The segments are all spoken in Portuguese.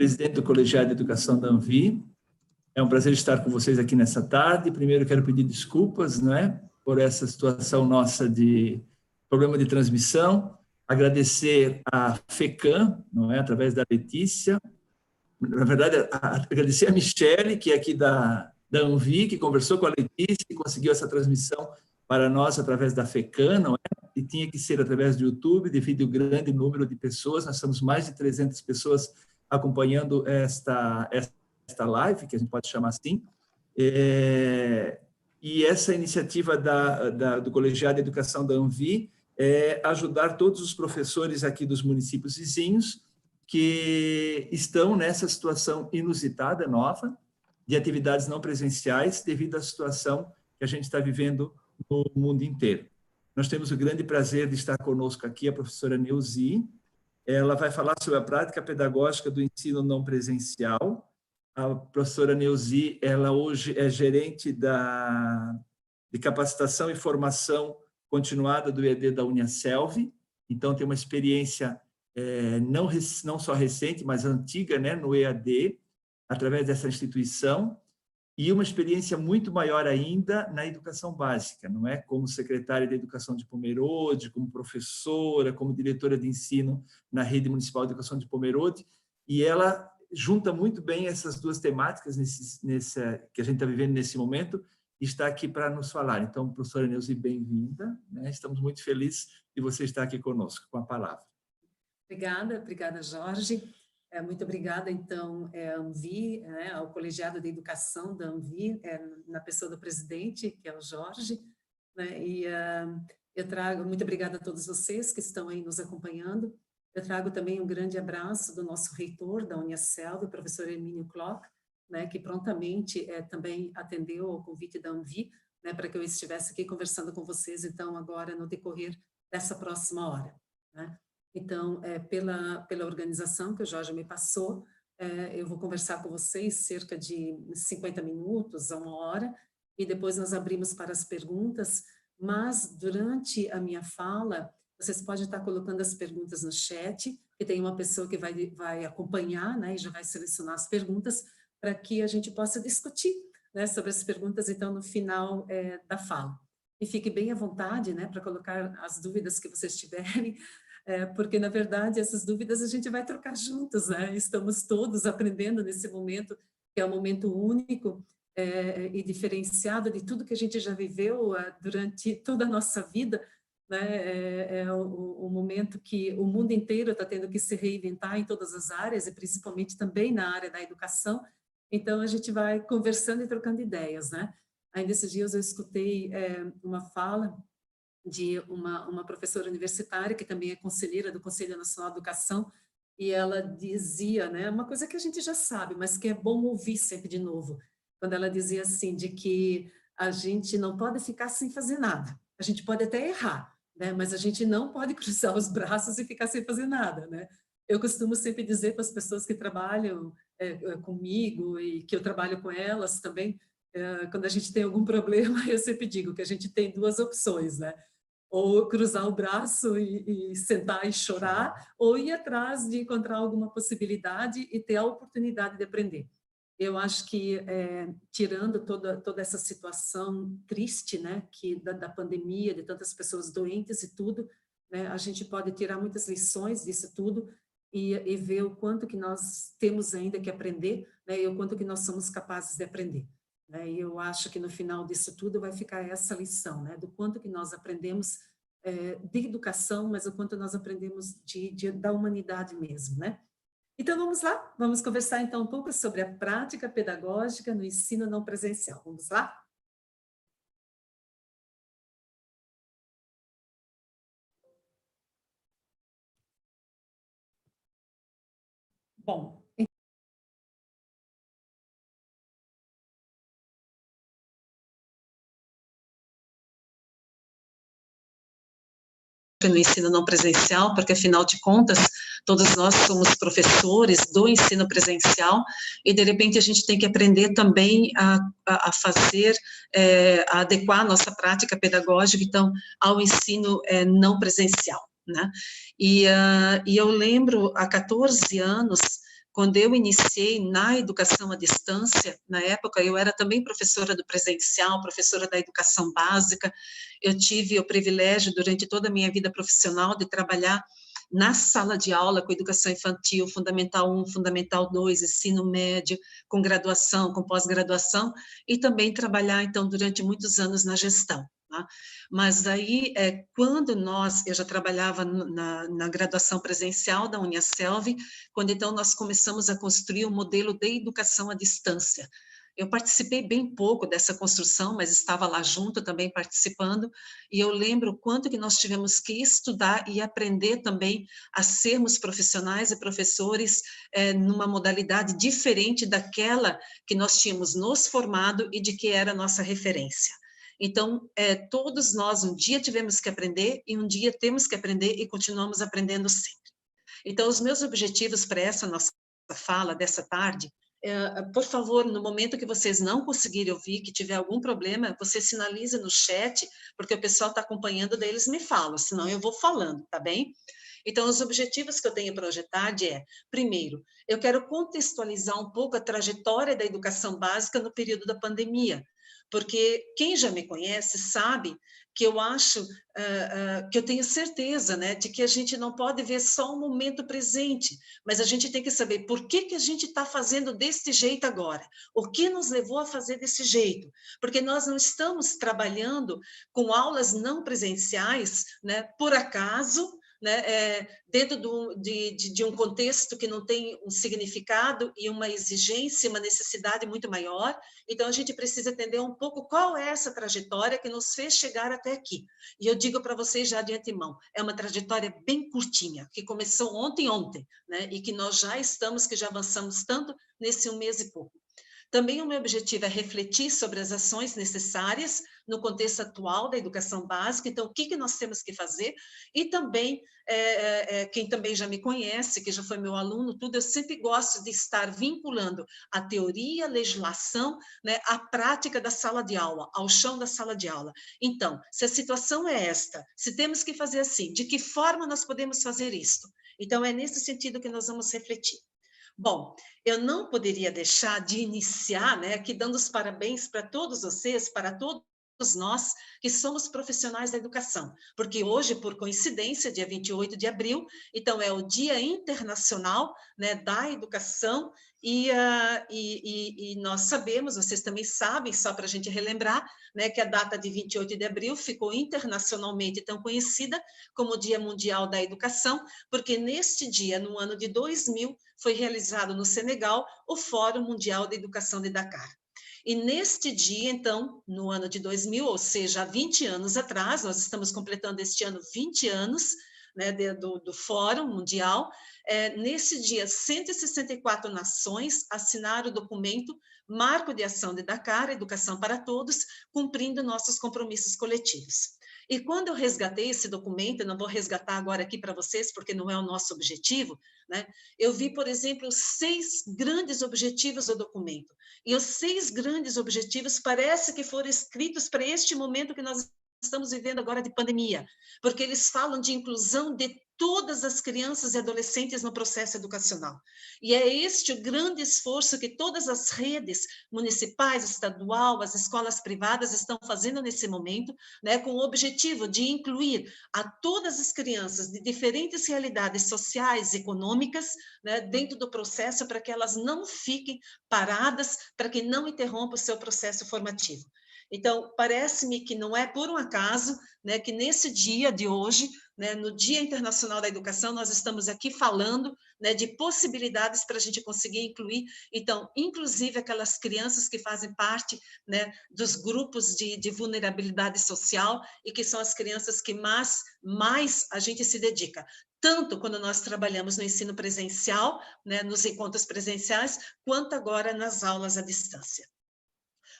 presidente do Colegiado de Educação da Anvi. É um prazer estar com vocês aqui nessa tarde. Primeiro, quero pedir desculpas, por essa situação nossa de problema de transmissão. Agradecer a FECAM, através da Letícia. Na verdade, agradecer a Michele, que é aqui da Anvi, que conversou com a Letícia e conseguiu essa transmissão para nós através da FECAM, e tinha que ser através do YouTube, devido ao grande número de pessoas. Nós somos mais de 300 pessoas acompanhando esta live, que a gente pode chamar assim. E essa iniciativa do Colegiado de Educação da Anvi é ajudar todos os professores aqui dos municípios vizinhos que estão nessa situação inusitada, nova, de atividades não presenciais, devido à situação que a gente está vivendo no mundo inteiro. Nós temos o grande prazer de estar conosco aqui a professora Neuzi. Ela vai falar sobre a prática pedagógica do ensino não presencial. A professora Neuzi, ela hoje é gerente de capacitação e formação continuada do EAD da Uniaselv, então tem uma experiência não só recente, mas antiga, no EAD, através dessa instituição, e uma experiência muito maior ainda na educação básica, como secretária de Educação de Pomerode, como professora, como diretora de ensino na Rede Municipal de Educação de Pomerode, e ela junta muito bem essas duas temáticas que a gente está vivendo nesse momento, e está aqui para nos falar. Então, professora Neuzi, bem-vinda. Estamos muito felizes de você estar aqui conosco, com a palavra. Obrigada, Jorge. Muito obrigada, então, à Anvi, ao Colegiado de Educação da Anvi, na pessoa do presidente, que é o Jorge, e eu trago, muito obrigada a todos vocês que estão aí nos acompanhando. Eu trago também um grande abraço do nosso reitor da Uniaselv, o professor Hermínio Klock, que prontamente também atendeu ao convite da Anvi, para que eu estivesse aqui conversando com vocês, então, agora no decorrer dessa próxima hora. Então, pela organização que o Jorge me passou, eu vou conversar com vocês cerca de 50 minutos a 1 hora, e depois nós abrimos para as perguntas, mas durante a minha fala, vocês podem estar colocando as perguntas no chat, que tem uma pessoa que vai acompanhar, e já vai selecionar as perguntas, para que a gente possa discutir sobre as perguntas, então, no final da fala. E fique bem à vontade, para colocar as dúvidas que vocês tiverem, porque, na verdade, essas dúvidas a gente vai trocar juntos, Estamos todos aprendendo nesse momento, que é um momento único e diferenciado de tudo que a gente já viveu durante toda a nossa vida, É o momento que o mundo inteiro está tendo que se reinventar em todas as áreas, e principalmente também na área da educação. Então, a gente vai conversando e trocando ideias, Ainda esses dias eu escutei uma fala de uma professora universitária, que também é conselheira do Conselho Nacional de Educação, e ela dizia, uma coisa que a gente já sabe, mas que é bom ouvir sempre de novo, quando ela dizia assim, de que a gente não pode ficar sem fazer nada, a gente pode até errar, mas a gente não pode cruzar os braços e ficar sem fazer nada, Eu costumo sempre dizer para as pessoas que trabalham comigo, e que eu trabalho com elas também, quando a gente tem algum problema, eu sempre digo que a gente tem duas opções, ou cruzar o braço e sentar e chorar, ou ir atrás de encontrar alguma possibilidade e ter a oportunidade de aprender. Eu acho que, tirando toda essa situação triste, da pandemia, de tantas pessoas doentes e tudo, a gente pode tirar muitas lições disso tudo e ver o quanto que nós temos ainda que aprender, e o quanto que nós somos capazes de aprender. E eu acho que no final disso tudo vai ficar essa lição, do quanto que nós aprendemos de educação, mas o quanto nós aprendemos da humanidade mesmo, Então, vamos lá? Vamos conversar, então, um pouco sobre a prática pedagógica no ensino não presencial. Vamos lá? Bom, no ensino não presencial, porque, afinal de contas, todos nós somos professores do ensino presencial, e, de repente, a gente tem que aprender também a fazer, a adequar a nossa prática pedagógica, então, ao ensino não presencial, E eu lembro, há 14 anos, quando eu iniciei na educação à distância, na época eu era também professora do presencial, professora da educação básica, eu tive o privilégio durante toda a minha vida profissional de trabalhar na sala de aula com educação infantil, Fundamental 1, Fundamental 2, ensino médio, com graduação, com pós-graduação, e também trabalhar, então, durante muitos anos na gestão. Tá? Mas aí, quando eu já trabalhava na graduação presencial da Uniaselv, quando então nós começamos a construir um modelo de educação à distância. Eu participei bem pouco dessa construção, mas estava lá junto também participando, e eu lembro o quanto que nós tivemos que estudar e aprender também a sermos profissionais e professores numa modalidade diferente daquela que nós tínhamos nos formado e de que era a nossa referência. Então, todos nós um dia tivemos que aprender, e um dia temos que aprender e continuamos aprendendo sempre. Então, os meus objetivos para essa nossa fala dessa tarde, por favor, no momento que vocês não conseguirem ouvir, que tiver algum problema, você sinaliza no chat, porque o pessoal está acompanhando, daí eles me falam, senão eu vou falando, tá bem? Então, os objetivos que eu tenho projetado primeiro, eu quero contextualizar um pouco a trajetória da educação básica no período da pandemia, porque quem já me conhece sabe que eu acho, que eu tenho certeza, né, de que a gente não pode ver só o momento presente, mas a gente tem que saber por que a gente está fazendo desse jeito agora, o que nos levou a fazer desse jeito, porque nós não estamos trabalhando com aulas não presenciais, né, por acaso, né, dentro de um contexto que não tem um significado e uma exigência, uma necessidade muito maior. Então, a gente precisa entender um pouco qual é essa trajetória que nos fez chegar até aqui. E eu digo para vocês já de antemão, é uma trajetória bem curtinha, que começou ontem, né, e que nós já estamos, que já avançamos tanto nesse 1 mês e pouco. Também o meu objetivo é refletir sobre as ações necessárias no contexto atual da educação básica, então, o que nós temos que fazer, e também, quem também já me conhece, que já foi meu aluno, tudo, eu sempre gosto de estar vinculando a teoria, a legislação, né, à prática da sala de aula, ao chão da sala de aula. Então, se a situação é esta, se temos que fazer assim, de que forma nós podemos fazer isto? Então, é nesse sentido que nós vamos refletir. Bom, eu não poderia deixar de iniciar, né, aqui dando os parabéns para todos vocês, para todos nós que somos profissionais da educação, porque hoje, por coincidência, dia 28 de abril, então é o Dia Internacional, né, da Educação, e nós sabemos, vocês também sabem, só para a gente relembrar, né, que a data de 28 de abril ficou internacionalmente tão conhecida como o Dia Mundial da Educação, porque neste dia, no ano de 2000, foi realizado no Senegal o Fórum Mundial da Educação de Dakar. E neste dia, então, no ano de 2000, ou seja, há 20 anos atrás, nós estamos completando este ano 20 anos, né, do Fórum Mundial, nesse dia, 164 nações assinaram o documento Marco de Ação de Dakar, Educação para Todos, cumprindo nossos compromissos coletivos. E quando eu resgatei esse documento, eu não vou resgatar agora aqui para vocês, porque não é o nosso objetivo, né? Eu vi, por exemplo, 6 grandes objetivos do documento. E os 6 grandes objetivos parece que foram escritos para este momento que nós estamos vivendo agora de pandemia, porque eles falam de inclusão de todas as crianças e adolescentes no processo educacional. E é este o grande esforço que todas as redes municipais, estadual, as escolas privadas estão fazendo nesse momento, né, com o objetivo de incluir a todas as crianças de diferentes realidades sociais e econômicas, né, dentro do processo, para que elas não fiquem paradas, para que não interrompam o seu processo formativo. Então, parece-me que não é por um acaso, né, que nesse dia de hoje, né, no Dia Internacional da Educação, nós estamos aqui falando, né, de possibilidades para a gente conseguir incluir, então, inclusive aquelas crianças que fazem parte, né, dos grupos de vulnerabilidade social e que são as crianças que mais a gente se dedica. Tanto quando nós trabalhamos no ensino presencial, né, nos encontros presenciais, quanto agora nas aulas à distância.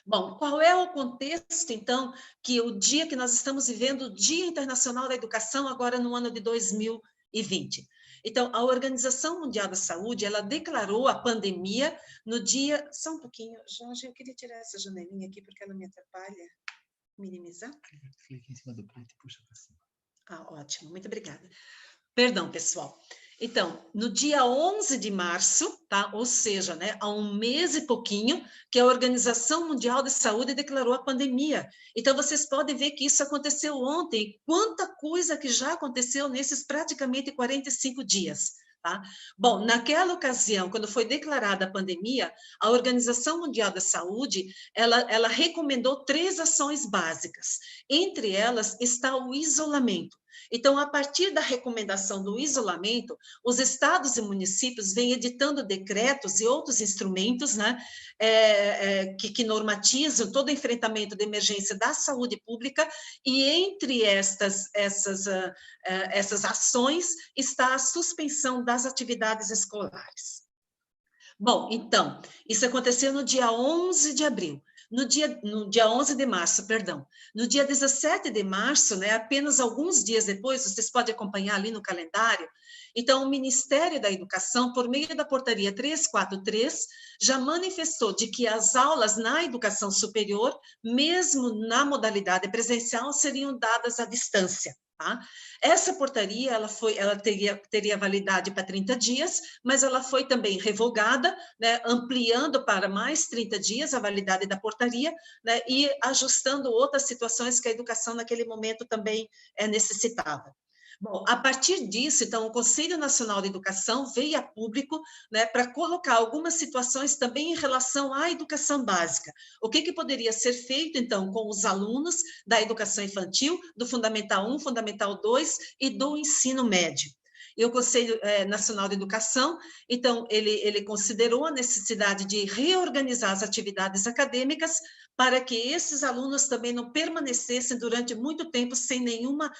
Bom, qual é o contexto, então, que o dia que nós estamos vivendo, o Dia Internacional da Educação, agora no ano de 2020? Então, a Organização Mundial da Saúde, ela declarou a pandemia no dia... Só um pouquinho, Jorge, eu queria tirar essa janelinha aqui, porque ela me atrapalha. Minimizar? Clique em cima do preto e puxa para cima. Ah, ótimo, muito obrigada. Perdão, pessoal. Então, no dia 11 de março, tá? Ou seja, né, há um mês e pouquinho, que a Organização Mundial de Saúde declarou a pandemia. Então, vocês podem ver que isso aconteceu ontem. Quanta coisa que já aconteceu nesses praticamente 45 dias. Tá? Bom, naquela ocasião, quando foi declarada a pandemia, a Organização Mundial da Saúde, ela recomendou 3 ações básicas. Entre elas está o isolamento. Então, a partir da recomendação do isolamento, os estados e municípios vêm editando decretos e outros instrumentos, né, que normatizam todo o enfrentamento de emergência da saúde pública, e entre essas ações está a suspensão das atividades escolares. Bom, então, isso aconteceu no dia 11 de abril. No dia 11 de março, perdão. No dia 17 de março, né, apenas alguns dias depois, vocês podem acompanhar ali no calendário, então o Ministério da Educação, por meio da portaria 343, já manifestou de que as aulas na educação superior, mesmo na modalidade presencial, seriam dadas à distância. Tá? Essa portaria ela teria validade para 30 dias, mas ela foi também revogada, né, ampliando para mais 30 dias a validade da portaria, né, e ajustando outras situações que a educação naquele momento também necessitava. Bom, a partir disso, então, o Conselho Nacional de Educação veio a público, né, para colocar algumas situações também em relação à educação básica. O que poderia ser feito, então, com os alunos da educação infantil, do Fundamental 1, Fundamental 2 e do ensino médio. E o Conselho Nacional de Educação, então, ele considerou a necessidade de reorganizar as atividades acadêmicas para que esses alunos também não permanecessem durante muito tempo sem nenhuma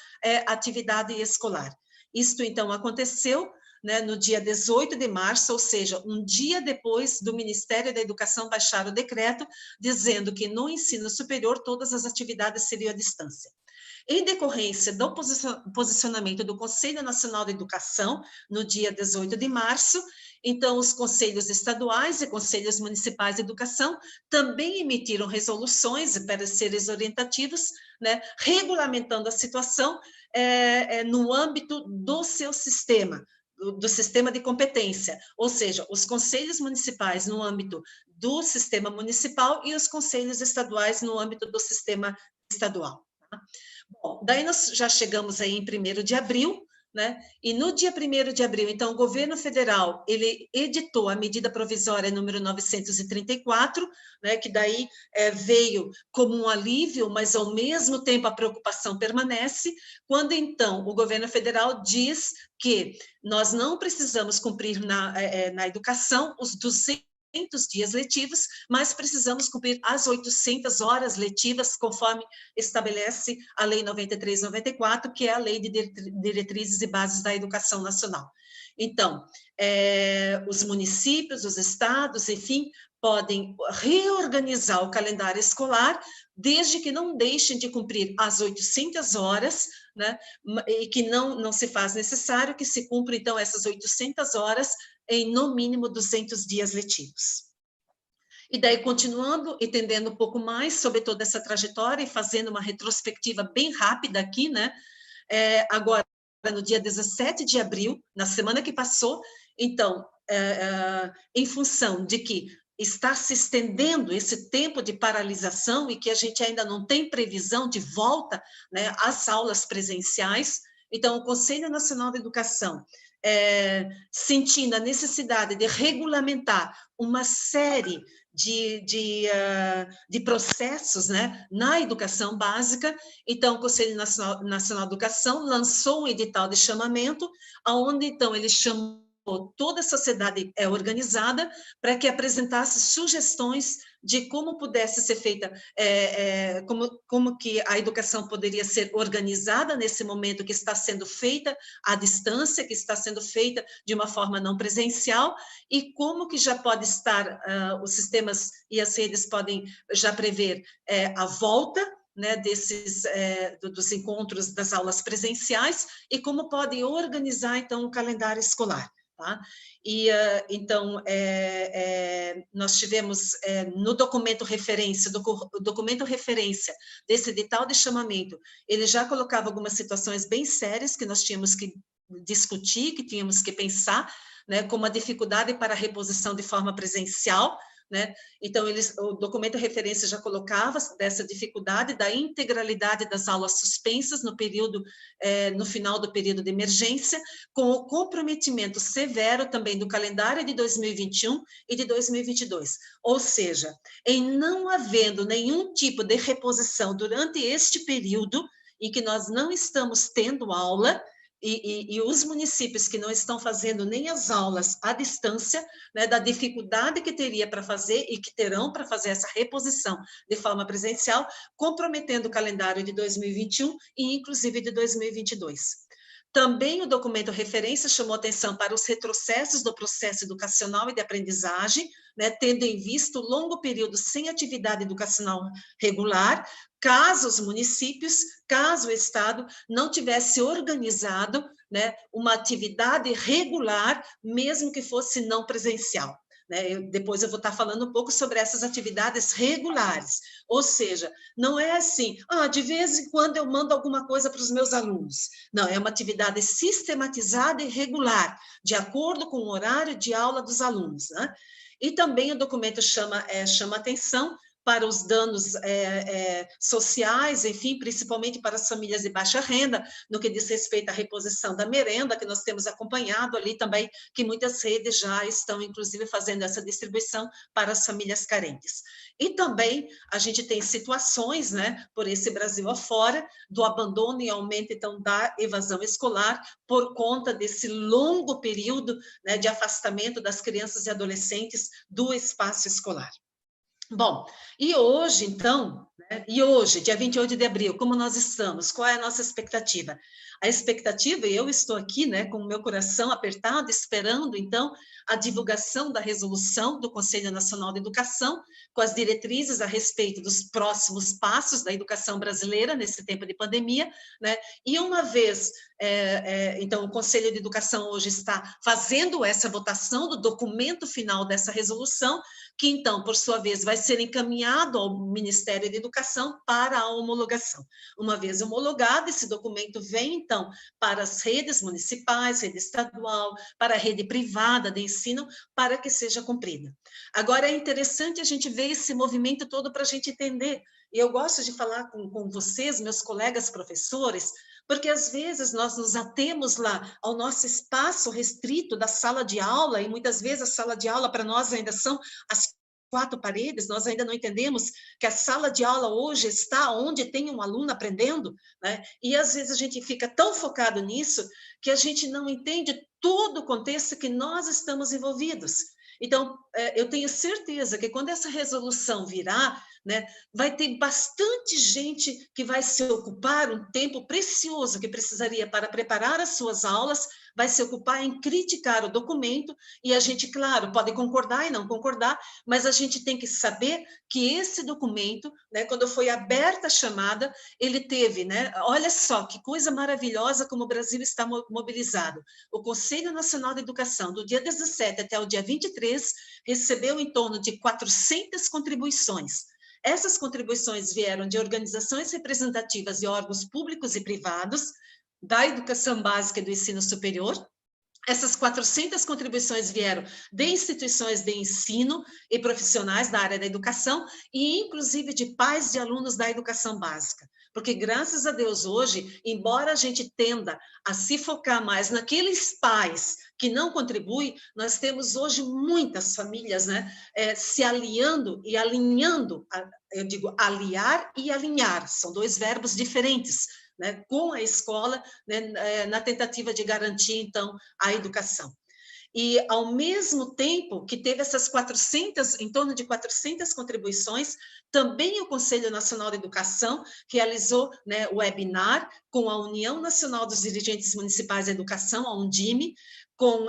atividade escolar. Isto, então, aconteceu, né, no dia 18 de março, ou seja, um dia depois do Ministério da Educação baixar o decreto, dizendo que no ensino superior todas as atividades seriam à distância. Em decorrência do posicionamento do Conselho Nacional de Educação, no dia 18 de março, então os conselhos estaduais e conselhos municipais de educação também emitiram resoluções e pareceres orientativos, né, regulamentando a situação no âmbito do seu sistema, do sistema de competência, ou seja, os conselhos municipais no âmbito do sistema municipal e os conselhos estaduais no âmbito do sistema estadual. Tá? Bom, daí nós já chegamos aí em 1º de abril, né? E no dia 1º de abril, então, o governo federal, ele editou a medida provisória número 934, né, que daí veio como um alívio, mas ao mesmo tempo a preocupação permanece, quando então o governo federal diz que nós não precisamos cumprir na educação os 200 dias letivos, mas precisamos cumprir as 800 horas letivas, conforme estabelece a Lei 93/94, que é a Lei de Diretrizes e Bases da Educação Nacional. Então, os municípios, os estados, enfim, podem reorganizar o calendário escolar, desde que não deixem de cumprir as 800 horas, né, e que não se faz necessário que se cumpra, então, essas 800 horas em, no mínimo, 200 dias letivos. E daí, continuando, entendendo um pouco mais sobre toda essa trajetória e fazendo uma retrospectiva bem rápida aqui, né? Agora, no dia 17 de abril, na semana que passou, então, em função de que está se estendendo esse tempo de paralisação e que a gente ainda não tem previsão de volta, né, às aulas presenciais, então, o Conselho Nacional de Educação, sentindo a necessidade de regulamentar uma série de processos, né, na educação básica, então o Conselho Nacional de Educação lançou um edital de chamamento, onde então ele chamou toda a sociedade organizada para que apresentasse sugestões de como pudesse ser feita, como que a educação poderia ser organizada nesse momento que está sendo feita à distância, que está sendo feita de uma forma não presencial, e como que já pode estar, os sistemas e as redes podem já prever a volta, né, dos encontros das aulas presenciais, e como podem organizar, então, o calendário escolar. Tá? E, então, nós tivemos no documento referência, desse edital de chamamento, ele já colocava algumas situações bem sérias que nós tínhamos que discutir, que tínhamos que pensar, né, como a dificuldade para a reposição de forma presencial, né? Então, o documento referência já colocava dessa dificuldade da integralidade das aulas suspensas no final do período de emergência, com o comprometimento severo também do calendário de 2021 e de 2022. Ou seja, em não havendo nenhum tipo de reposição durante este período em que nós não estamos tendo aula, e os municípios que não estão fazendo nem as aulas à distância, né, da dificuldade que teria para fazer e que terão para fazer essa reposição de forma presencial, comprometendo o calendário de 2021 e inclusive de 2022. Também o documento referência chamou atenção para os retrocessos do processo educacional e de aprendizagem, né, tendo em vista o longo período sem atividade educacional regular, caso os municípios, caso o Estado não tivesse organizado, né, uma atividade regular, mesmo que fosse não presencial. Depois eu vou estar falando um pouco sobre essas atividades regulares, ou seja, não é assim, de vez em quando eu mando alguma coisa para os meus alunos. Não, é uma atividade sistematizada e regular, de acordo com o horário de aula dos alunos, né? E também o documento chama atenção para os danos sociais, enfim, principalmente para as famílias de baixa renda, no que diz respeito à reposição da merenda, que nós temos acompanhado ali também, que muitas redes já estão, inclusive, fazendo essa distribuição para as famílias carentes. E também a gente tem situações, né, por esse Brasil afora, do abandono e aumento, então, da evasão escolar, por conta desse longo período, né, de afastamento das crianças e adolescentes do espaço escolar. Bom, e hoje, então, né, dia 28 de abril, como nós estamos? Qual é a nossa expectativa? A expectativa, e eu estou aqui, né, com o meu coração apertado, esperando, então, a divulgação da resolução do Conselho Nacional de Educação, com as diretrizes a respeito dos próximos passos da educação brasileira nesse tempo de pandemia, né? E uma vez, então, o Conselho de Educação hoje está fazendo essa votação do documento final dessa resolução, que então, por sua vez, vai ser encaminhado ao Ministério da Educação para a homologação. Uma vez homologado, esse documento vem, então, para as redes municipais, rede estadual, para a rede privada de ensino, para que seja cumprida. Agora, é interessante a gente ver esse movimento todo para a gente entender, e eu gosto de falar com vocês, meus colegas professores, porque às vezes nós nos atemos lá ao nosso espaço restrito da sala de aula, e muitas vezes a sala de aula para nós ainda são as quatro paredes, nós ainda não entendemos que a sala de aula hoje está onde tem um aluno aprendendo, né? E às vezes a gente fica tão focado nisso que a gente não entende todo o contexto que nós estamos envolvidos. Então, eu tenho certeza que quando essa resolução virar, né, vai ter bastante gente que vai se ocupar, um tempo precioso que precisaria para preparar as suas aulas, vai se ocupar em criticar o documento, e a gente, claro, pode concordar e não concordar, mas a gente tem que saber que esse documento, né, quando foi aberta a chamada, ele teve, né, olha só que coisa maravilhosa como o Brasil está mobilizado. O Conselho Nacional de Educação, do dia 17 até o dia 23, recebeu em torno de 400 contribuições. Essas contribuições vieram de organizações representativas e órgãos públicos e privados, da educação básica e do ensino superior. Essas 400 contribuições vieram de instituições de ensino e profissionais da área da educação, e inclusive de pais de alunos da educação básica. Porque, graças a Deus, hoje, embora a gente tenda a se focar mais naqueles pais que não contribuem, nós temos hoje muitas famílias, né, se aliando e alinhando, eu digo aliar e alinhar, são dois verbos diferentes, né, com a escola, né, na tentativa de garantir, então, a educação. E, ao mesmo tempo que teve essas 400, em torno de 400 contribuições, também o Conselho Nacional de Educação realizou, né, o webinar com a União Nacional dos Dirigentes Municipais da Educação, a Undime, com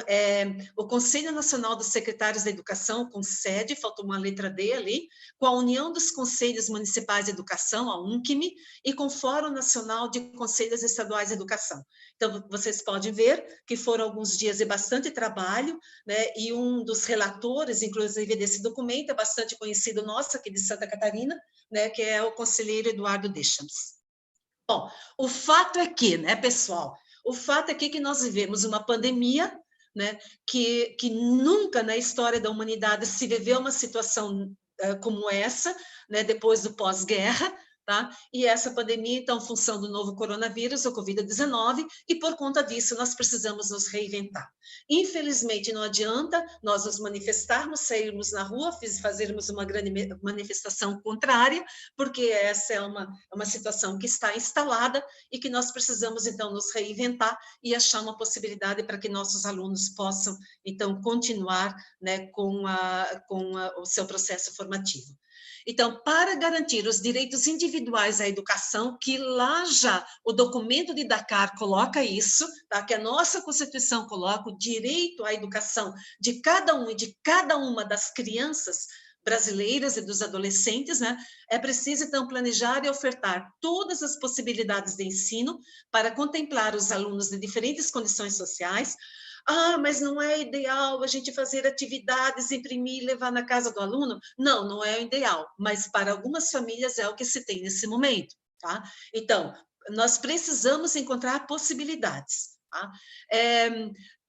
o Conselho Nacional dos Secretários da Educação, o CONSED, faltou uma letra D ali, com a União dos Conselhos Municipais de Educação, a UNCME, e com o Fórum Nacional de Conselhos Estaduais de Educação. Então, vocês podem ver que foram alguns dias de bastante trabalho, né, e um dos relatores, inclusive, desse documento, é bastante conhecido nosso, aqui de Santa Catarina, né, que é o conselheiro Eduardo Deschamps. Bom, o fato é que, né, pessoal, O fato é que nós vivemos uma pandemia, né, que nunca na história da humanidade se viveu uma situação como essa, né, depois do pós-guerra, tá? E essa pandemia, então, função do novo coronavírus, o Covid-19, e por conta disso nós precisamos nos reinventar. Infelizmente, não adianta nós nos manifestarmos, sairmos na rua, fazermos uma grande manifestação contrária, porque essa é uma situação que está instalada e que nós precisamos, então, nos reinventar e achar uma possibilidade para que nossos alunos possam, então, continuar, né, com o seu processo formativo. Então, para garantir os direitos individuais à educação, que lá já o documento de Dakar coloca isso, tá? Que a nossa Constituição coloca o direito à educação de cada um e de cada uma das crianças brasileiras e dos adolescentes, né? É preciso, então, planejar e ofertar todas as possibilidades de ensino para contemplar os alunos de diferentes condições sociais. Ah, mas não é ideal a gente fazer atividades, imprimir e levar na casa do aluno? Não, não é o ideal, mas para algumas famílias é o que se tem nesse momento, tá? Então, nós precisamos encontrar possibilidades, tá?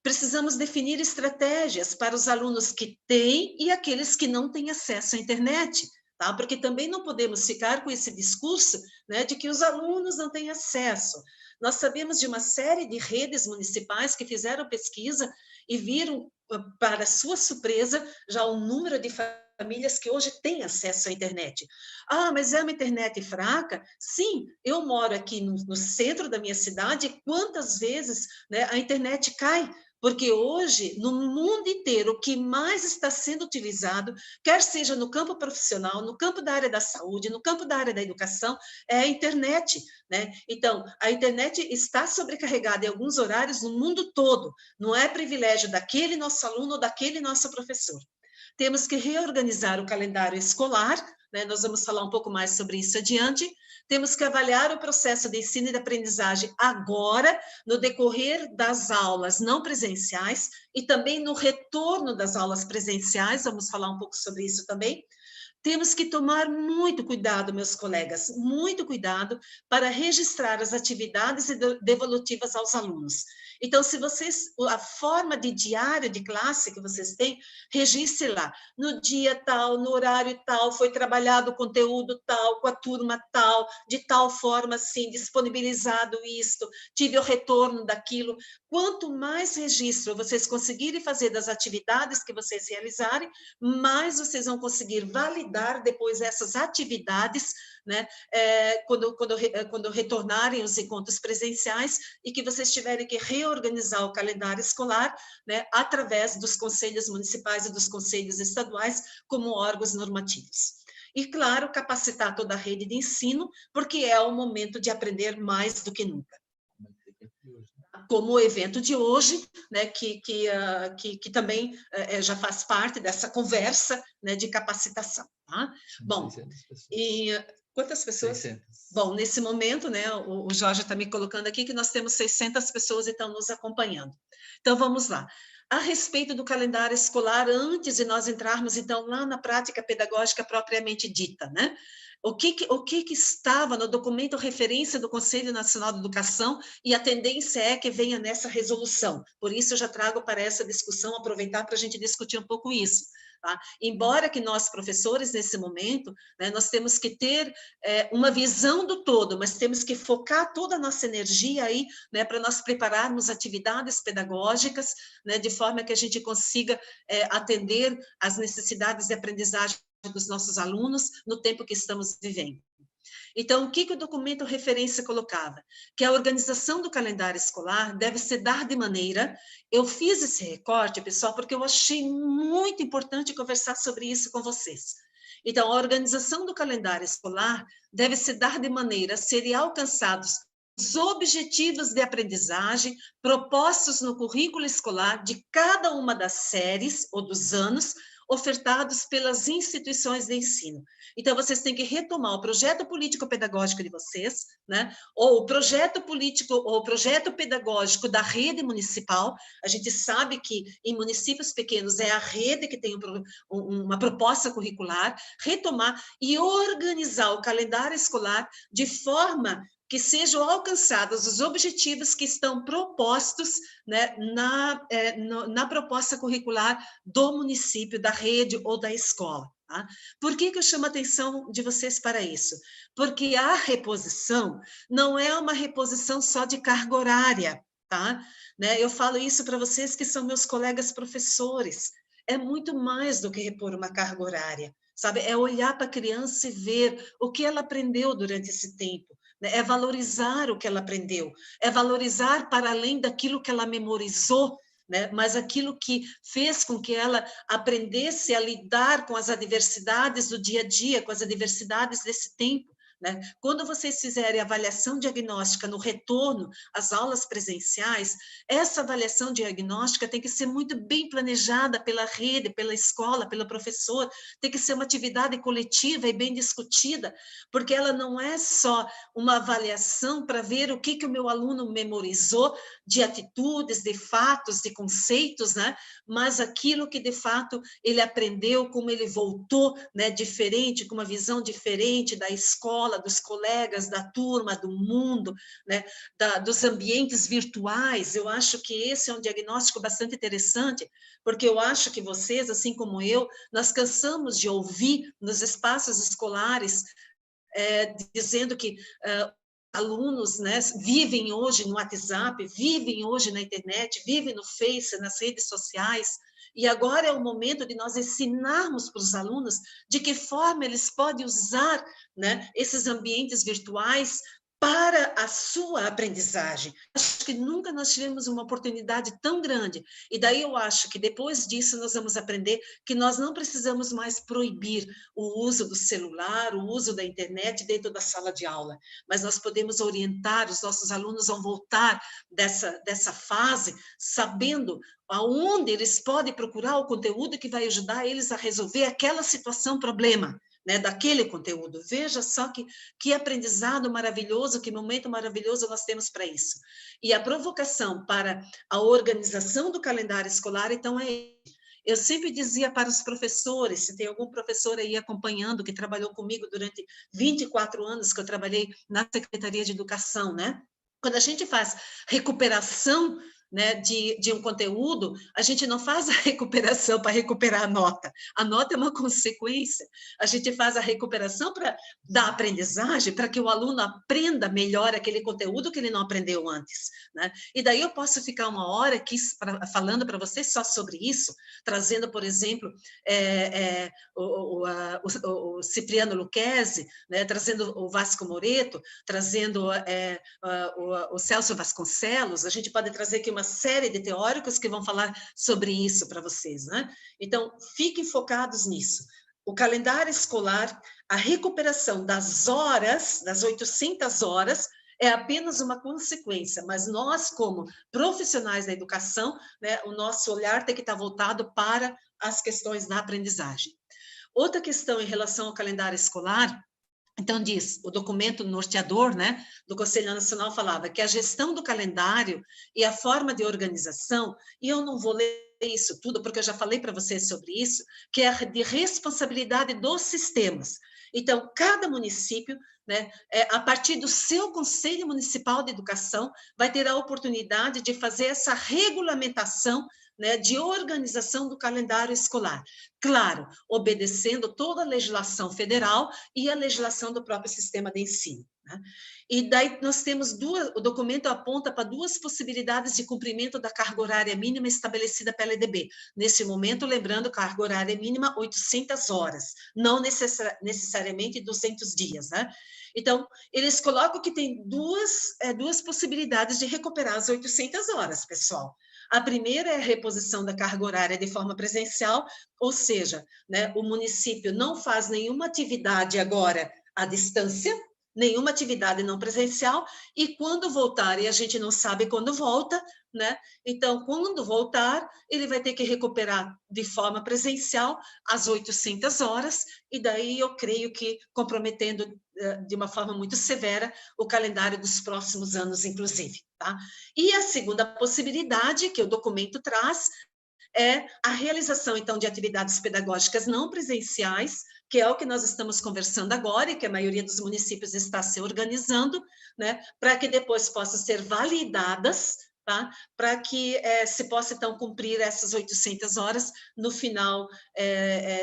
Precisamos definir estratégias para os alunos que têm e aqueles que não têm acesso à internet, tá? Porque também não podemos ficar com esse discurso, né, de que os alunos não têm acesso. Nós sabemos de uma série de redes municipais que fizeram pesquisa e viram, para sua surpresa, já o número de famílias que hoje têm acesso à internet. Ah, mas é uma internet fraca? Sim, eu moro aqui no centro da minha cidade, quantas vezes, né, a internet cai? Porque hoje, no mundo inteiro, o que mais está sendo utilizado, quer seja no campo profissional, no campo da área da saúde, no campo da área da educação, é a internet, né? Então, a internet está sobrecarregada em alguns horários no mundo todo, não é privilégio daquele nosso aluno ou daquele nosso professor. Temos que reorganizar o calendário escolar, né? Nós vamos falar um pouco mais sobre isso adiante. Temos que avaliar o processo de ensino e de aprendizagem agora, no decorrer das aulas não presenciais e também no retorno das aulas presenciais, vamos falar um pouco sobre isso também. Temos que tomar muito cuidado, meus colegas, muito cuidado para registrar as atividades devolutivas aos alunos. Então, se vocês, a forma de diário de classe que vocês têm, registre lá, no dia tal, no horário tal, foi trabalhado o conteúdo tal, com a turma tal, de tal forma, assim, disponibilizado isto, tive o retorno daquilo. Quanto mais registro vocês conseguirem fazer das atividades que vocês realizarem, mais vocês vão conseguir validar depois essas atividades, né, quando retornarem os encontros presenciais e que vocês tiverem que reorganizar o calendário escolar, né, através dos conselhos municipais e dos conselhos estaduais como órgãos normativos. E, claro, capacitar toda a rede de ensino, porque é o momento de aprender mais do que nunca. Como o evento de hoje, né, que também já faz parte dessa conversa, né, de capacitação. Tá? Bom, e quantas pessoas? 600. Bom, nesse momento, né, o Jorge está me colocando aqui que nós temos 600 pessoas então nos acompanhando. Então, vamos lá. A respeito do calendário escolar, antes de nós entrarmos, então, lá na prática pedagógica propriamente dita, né? O que estava no documento referência do Conselho Nacional de Educação, e a tendência é que venha nessa resolução. Por isso, eu já trago para essa discussão, aproveitar para a gente discutir um pouco isso. Tá? Embora que nós, professores, nesse momento, né, nós temos que ter uma visão do todo, mas temos que focar toda a nossa energia aí, né, para nós prepararmos atividades pedagógicas, né, de forma que a gente consiga atender às necessidades de aprendizagem dos nossos alunos no tempo que estamos vivendo. Então, o que o documento referência colocava? Que a organização do calendário escolar deve se dar de maneira... Eu fiz esse recorte, pessoal, porque eu achei muito importante conversar sobre isso com vocês. Então, a organização do calendário escolar deve se dar de maneira a serem alcançados os objetivos de aprendizagem propostos no currículo escolar de cada uma das séries ou dos anos ofertados pelas instituições de ensino. Então, vocês têm que retomar o projeto político-pedagógico de vocês, né? Ou o projeto político, ou o projeto pedagógico da rede municipal. A gente sabe que em municípios pequenos é a rede que tem uma proposta curricular, retomar e organizar o calendário escolar de forma que sejam alcançados os objetivos que estão propostos, né, na proposta curricular do município, da rede ou da escola. Tá? Por que eu chamo a atenção de vocês para isso? Porque a reposição não é uma reposição só de carga horária, tá? Né? Eu falo isso para vocês que são meus colegas professores. É muito mais do que repor uma carga horária, sabe? É olhar para a criança e ver o que ela aprendeu durante esse tempo. É valorizar o que ela aprendeu, é valorizar para além daquilo que ela memorizou, né? Mas aquilo que fez com que ela aprendesse a lidar com as adversidades do dia a dia, com as adversidades desse tempo. Né? Quando vocês fizerem avaliação diagnóstica no retorno às aulas presenciais, essa avaliação diagnóstica tem que ser muito bem planejada pela rede, pela escola, pelo professor, tem que ser uma atividade coletiva e bem discutida, porque ela não é só uma avaliação para ver o que o meu aluno memorizou de atitudes, de fatos, de conceitos, né? Mas aquilo que de fato ele aprendeu, como ele voltou, né, diferente, com uma visão diferente da escola, dos colegas, da turma, do mundo, né, dos ambientes virtuais. Eu acho que esse é um diagnóstico bastante interessante, porque eu acho que vocês, assim como eu, nós cansamos de ouvir nos espaços escolares dizendo que alunos, né, vivem hoje no WhatsApp, vivem hoje na internet, vivem no Face, nas redes sociais, e agora é o momento de nós ensinarmos para os alunos de que forma eles podem usar, né, esses ambientes virtuais para a sua aprendizagem. Acho que nunca nós tivemos uma oportunidade tão grande, e daí eu acho que depois disso nós vamos aprender que nós não precisamos mais proibir o uso do celular, o uso da internet dentro da sala de aula, mas nós podemos orientar, os nossos alunos vão voltar dessa fase sabendo aonde eles podem procurar o conteúdo que vai ajudar eles a resolver aquela situação, problema, né, daquele conteúdo. Veja só que aprendizado maravilhoso, que momento maravilhoso nós temos para isso. E a provocação para a organização do calendário escolar, então, eu sempre dizia para os professores, se tem algum professor aí acompanhando, que trabalhou comigo durante 24 anos, que eu trabalhei na Secretaria de Educação, né? Quando a gente faz recuperação, né, de um conteúdo, a gente não faz a recuperação para recuperar a nota é uma consequência, a gente faz a recuperação da aprendizagem, para que o aluno aprenda melhor aquele conteúdo que ele não aprendeu antes, né? E daí eu posso ficar uma hora aqui falando para vocês só sobre isso, trazendo, por exemplo, o Cipriano Lucchesi, né, trazendo o Vasco Moreto, trazendo o Celso Vasconcelos, a gente pode trazer aqui uma série de teóricos que vão falar sobre isso para vocês, né? Então, fiquem focados nisso. O calendário escolar, a recuperação das horas, das 800 horas, é apenas uma consequência, mas nós, como profissionais da educação, né, o nosso olhar tem que estar voltado para as questões da aprendizagem. Outra questão em relação ao calendário escolar, então, diz, o documento norteador, né, do Conselho Nacional falava que a gestão do calendário e a forma de organização, e eu não vou ler isso tudo, porque eu já falei para vocês sobre isso, que é de responsabilidade dos sistemas. Então, cada município, né, a partir do seu Conselho Municipal de Educação, vai ter a oportunidade de fazer essa regulamentação, né, de organização do calendário escolar. Claro, obedecendo toda a legislação federal e a legislação do próprio sistema de ensino. Né? E daí nós temos o documento aponta para duas possibilidades de cumprimento da carga horária mínima estabelecida pela LDB. Nesse momento, lembrando, carga horária mínima 800 horas, não necessariamente 200 dias. Né? Então, eles colocam que tem duas possibilidades de recuperar as 800 horas, pessoal. A primeira é a reposição da carga horária de forma presencial, ou seja, né, o município não faz nenhuma atividade agora à distância, nenhuma atividade não presencial, e quando voltar, e a gente não sabe quando volta, né? Então, quando voltar, ele vai ter que recuperar de forma presencial as 800 horas, e daí eu creio que comprometendo de uma forma muito severa o calendário dos próximos anos, inclusive. Tá? E a segunda possibilidade que o documento traz é a realização, então, de atividades pedagógicas não presenciais, que é o que nós estamos conversando agora e que a maioria dos municípios está se organizando, né, para que depois possam ser validadas, tá? Para que se possa, então, cumprir essas 800 horas no final,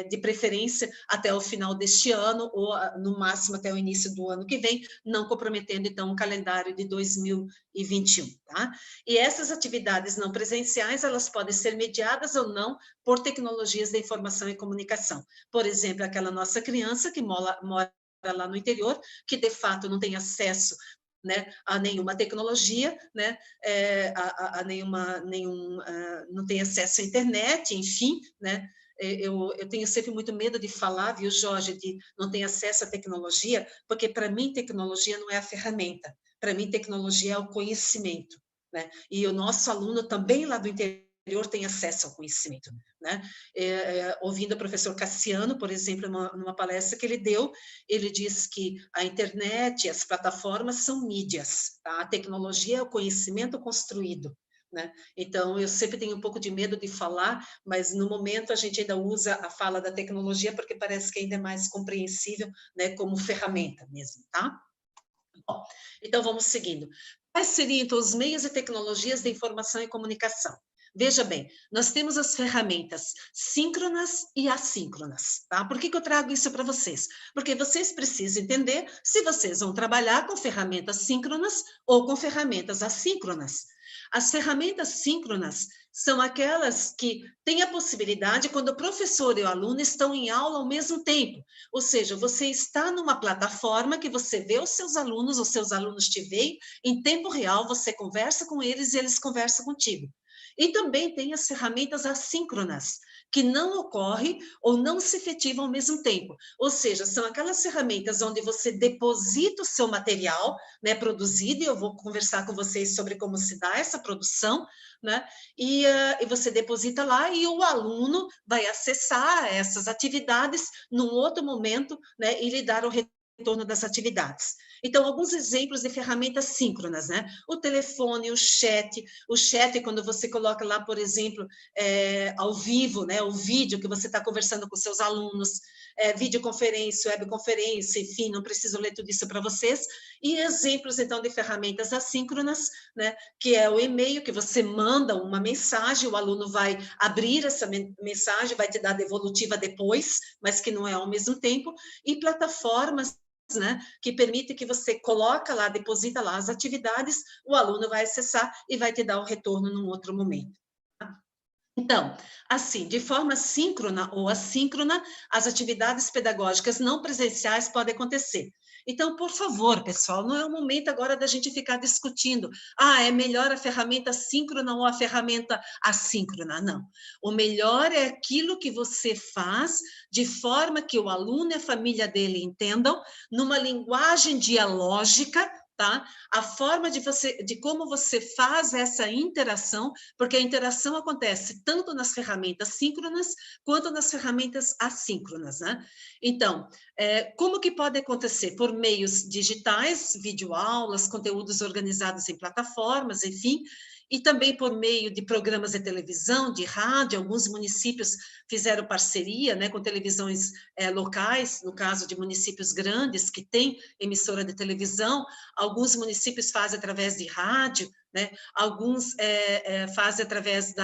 de preferência, até o final deste ano, ou no máximo até o início do ano que vem, não comprometendo, então, o calendário de 2021, tá? E essas atividades não presenciais, elas podem ser mediadas ou não por tecnologias da informação e comunicação. Por exemplo, aquela nossa criança que mora lá no interior, que de fato não tem acesso, né, a nenhuma tecnologia, né, não tem acesso à internet, enfim, né, eu tenho sempre muito medo de falar, viu, Jorge, de não ter acesso à tecnologia, porque para mim tecnologia não é a ferramenta, para mim tecnologia é o conhecimento, né, e o nosso aluno também lá do interior tem acesso ao conhecimento, né? Ouvindo o professor Cassiano, por exemplo, numa palestra que ele deu, ele diz que a internet, as plataformas são mídias, tá? A tecnologia é o conhecimento construído, né? Então, eu sempre tenho um pouco de medo de falar, mas no momento a gente ainda usa a fala da tecnologia porque parece que ainda é mais compreensível, né, como ferramenta mesmo, tá? Bom, então, vamos seguindo. Quais seriam, então, os meios e tecnologias de informação e comunicação? Veja bem, nós temos as ferramentas síncronas e assíncronas, tá? Por que eu trago isso para vocês? Porque vocês precisam entender se vocês vão trabalhar com ferramentas síncronas ou com ferramentas assíncronas. As ferramentas síncronas são aquelas que têm a possibilidade quando o professor e o aluno estão em aula ao mesmo tempo. Ou seja, você está numa plataforma que você vê os seus alunos te veem, em tempo real, você conversa com eles e eles conversam contigo. E também tem as ferramentas assíncronas, que não ocorrem ou não se efetivam ao mesmo tempo. Ou seja, são aquelas ferramentas onde você deposita o seu material, né, produzido, e eu vou conversar com vocês sobre como se dá essa produção, né, e você deposita lá e o aluno vai acessar essas atividades num outro momento, né, e lhe dar o retorno das atividades. Então, alguns exemplos de ferramentas síncronas, né? O telefone, o chat quando você coloca lá, por exemplo, ao vivo, né? O vídeo que você está conversando com seus alunos, videoconferência, webconferência, enfim, não preciso ler tudo isso para vocês. E exemplos, então, de ferramentas assíncronas, né? Que é o e-mail, que você manda uma mensagem, o aluno vai abrir essa mensagem, vai te dar a devolutiva depois, mas que não é ao mesmo tempo, e plataformas, né, que permite que você coloca lá, deposita lá as atividades, o aluno vai acessar e vai te dar o retorno num outro momento. Tá? Então, assim, de forma síncrona ou assíncrona, as atividades pedagógicas não presenciais podem acontecer. Então, por favor, pessoal, não é o momento agora da gente ficar discutindo, é melhor a ferramenta síncrona ou a ferramenta assíncrona. Não. O melhor é aquilo que você faz de forma que o aluno e a família dele entendam, numa linguagem dialógica, tá? A forma de como você faz essa interação, porque a interação acontece tanto nas ferramentas síncronas quanto nas ferramentas assíncronas, né? Então, como que pode acontecer? Por meios digitais, videoaulas, conteúdos organizados em plataformas, enfim, e também por meio de programas de televisão, de rádio. Alguns municípios fizeram parceria, né, com televisões locais, no caso de municípios grandes que têm emissora de televisão. Alguns municípios fazem através de rádio, né? Alguns fazem através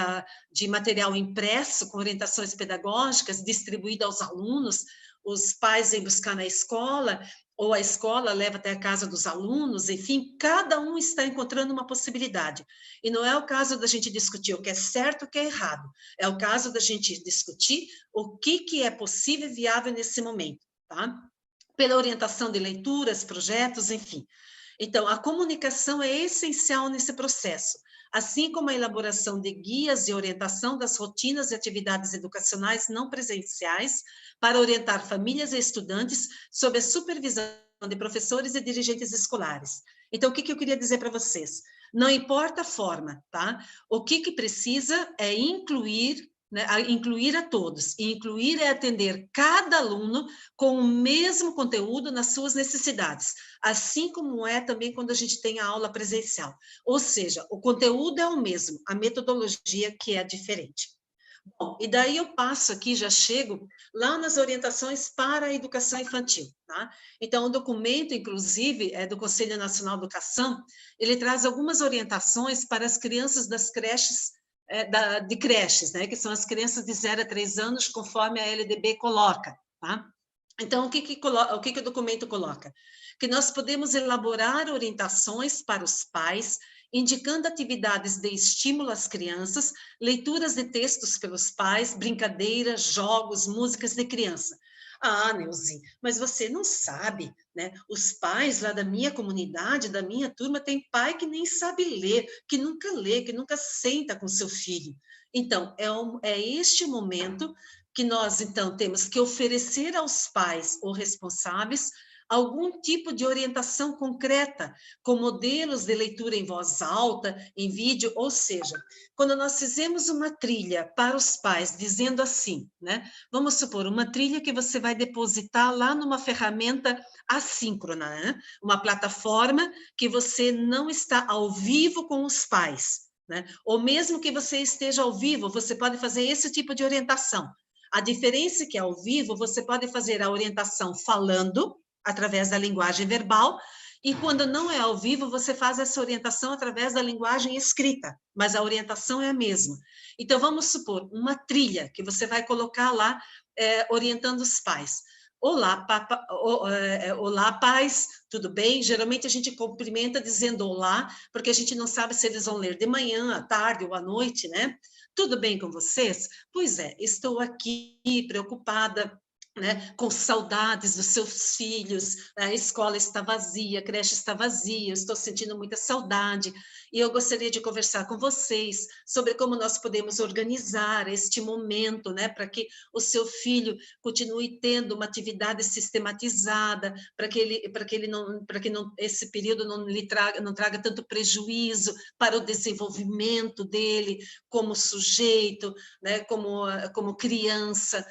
de material impresso com orientações pedagógicas distribuído aos alunos. Os pais vêm buscar na escola, ou a escola leva até a casa dos alunos, enfim, cada um está encontrando uma possibilidade. E não é o caso da gente discutir o que é certo e o que é errado, é o caso da gente discutir o que é possível e viável nesse momento, tá? Pela orientação de leituras, projetos, enfim. Então, a comunicação é essencial nesse processo, assim como a elaboração de guias e orientação das rotinas e atividades educacionais não presenciais para orientar famílias e estudantes sob a supervisão de professores e dirigentes escolares. Então, o que eu queria dizer para vocês? Não importa a forma, tá? O que precisa é incluir, né, incluir a todos, e incluir é atender cada aluno com o mesmo conteúdo nas suas necessidades, assim como é também quando a gente tem a aula presencial. Ou seja, o conteúdo é o mesmo, a metodologia que é diferente. Bom, e daí eu passo aqui, já chego lá nas orientações para a educação infantil, tá? Então, o documento, inclusive, é do Conselho Nacional de Educação, ele traz algumas orientações para as crianças das creches, de creches, né? Que são as crianças de 0 a 3 anos, conforme a LDB coloca, tá? Então, o que o documento coloca? Que nós podemos elaborar orientações para os pais, indicando atividades de estímulo às crianças, leituras de textos pelos pais, brincadeiras, jogos, músicas de criança. Ah, Neuzi, mas você não sabe, né? Os pais lá da minha comunidade, da minha turma, tem pai que nem sabe ler, lê, que nunca senta com seu filho. Então, é este momento que nós, então, temos que oferecer aos pais ou responsáveis algum tipo de orientação concreta, com modelos de leitura em voz alta, em vídeo, ou seja, quando nós fizemos uma trilha para os pais, dizendo assim, né? Vamos supor, uma trilha que você vai depositar lá numa ferramenta assíncrona, né? Uma plataforma que você não está ao vivo com os pais, né? Ou mesmo que você esteja ao vivo, você pode fazer esse tipo de orientação. A diferença é que ao vivo você pode fazer a orientação falando, através da linguagem verbal, e quando não é ao vivo, você faz essa orientação através da linguagem escrita, mas a orientação é a mesma. Então, vamos supor, uma trilha que você vai colocar lá, orientando os pais. Olá, olá, pais, tudo bem? Geralmente a gente cumprimenta dizendo olá, porque a gente não sabe se eles vão ler de manhã, à tarde ou à noite, né? Tudo bem com vocês? Pois é, estou aqui preocupada, né, com saudades dos seus filhos, a escola está vazia, a creche está vazia, eu estou sentindo muita saudade, e eu gostaria de conversar com vocês sobre como nós podemos organizar este momento, né, para que o seu filho continue tendo uma atividade sistematizada, para que esse período não traga tanto prejuízo para o desenvolvimento dele como sujeito, né, como criança,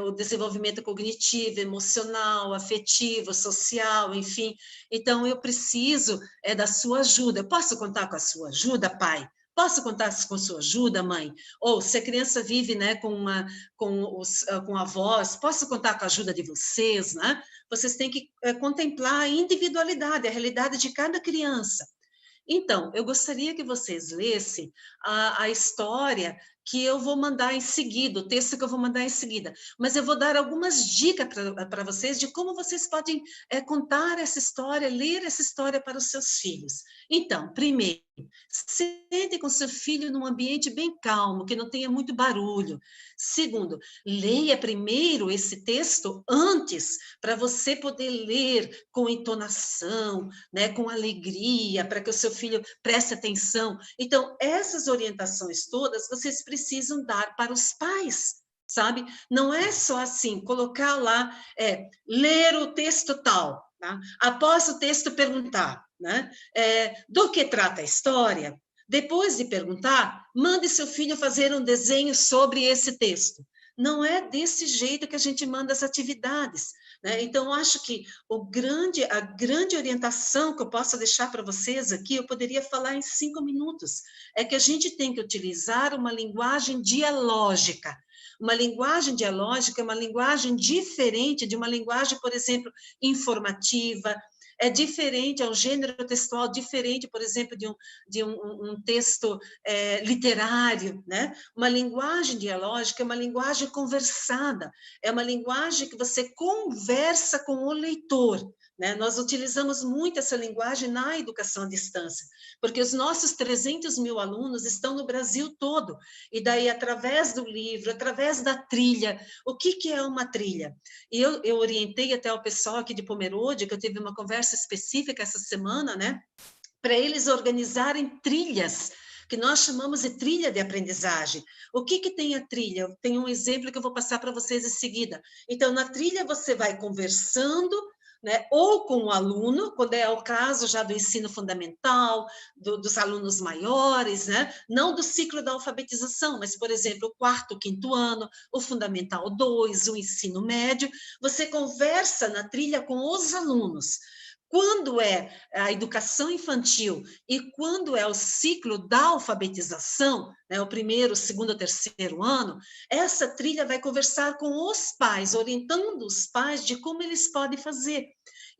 o desenvolvimento cognitivo, emocional, afetivo, social, enfim. Então, eu preciso da sua ajuda. Eu posso contar com a sua ajuda, pai? Posso contar com a sua ajuda, mãe? Ou se a criança vive, né, com avós, posso contar com a ajuda de vocês, né? Vocês têm que contemplar a individualidade, a realidade de cada criança. Então, eu gostaria que vocês lessem a história que eu vou mandar em seguida, o texto que eu vou mandar em seguida, mas eu vou dar algumas dicas para vocês de como vocês podem contar essa história, ler essa história para os seus filhos. Então, primeiro, sente com seu filho num ambiente bem calmo, que não tenha muito barulho. Segundo, leia primeiro esse texto antes, para você poder ler com entonação, né, com alegria, para que o seu filho preste atenção. Então, essas orientações todas vocês precisam dar para os pais, sabe? Não é só assim, colocar lá, ler o texto tal, tá? Após o texto perguntar, né? Do que trata a história? Depois de perguntar, mande seu filho fazer um desenho sobre esse texto. Não é desse jeito que a gente manda as atividades, né? Então, eu acho que a grande orientação que eu posso deixar para vocês aqui, eu poderia falar em 5 minutos, é que a gente tem que utilizar uma linguagem dialógica. Uma linguagem dialógica é uma linguagem diferente de uma linguagem, por exemplo, informativa, é diferente, é um gênero textual diferente, por exemplo, de um texto literário, né? Uma linguagem dialógica é uma linguagem conversada, é uma linguagem que você conversa com o leitor, né? Nós utilizamos muito essa linguagem na educação à distância, porque os nossos 300 mil alunos estão no Brasil todo, e daí, através do livro, através da trilha, o que é uma trilha? E eu orientei até o pessoal aqui de Pomerode, que eu tive uma conversa específica essa semana, né, para eles organizarem trilhas, que nós chamamos de trilha de aprendizagem. O que tem a trilha? Eu tenho um exemplo que eu vou passar para vocês em seguida. Então, na trilha você vai conversando, né, ou com o aluno, quando é o caso já do ensino fundamental, dos alunos maiores, né, não do ciclo da alfabetização, mas, por exemplo, o 4º, 5º ano, o Fundamental 2, o ensino médio, você conversa na trilha com os alunos. Quando é a educação infantil e quando é o ciclo da alfabetização, né, o primeiro, o segundo, o terceiro ano, essa trilha vai conversar com os pais, orientando os pais de como eles podem fazer.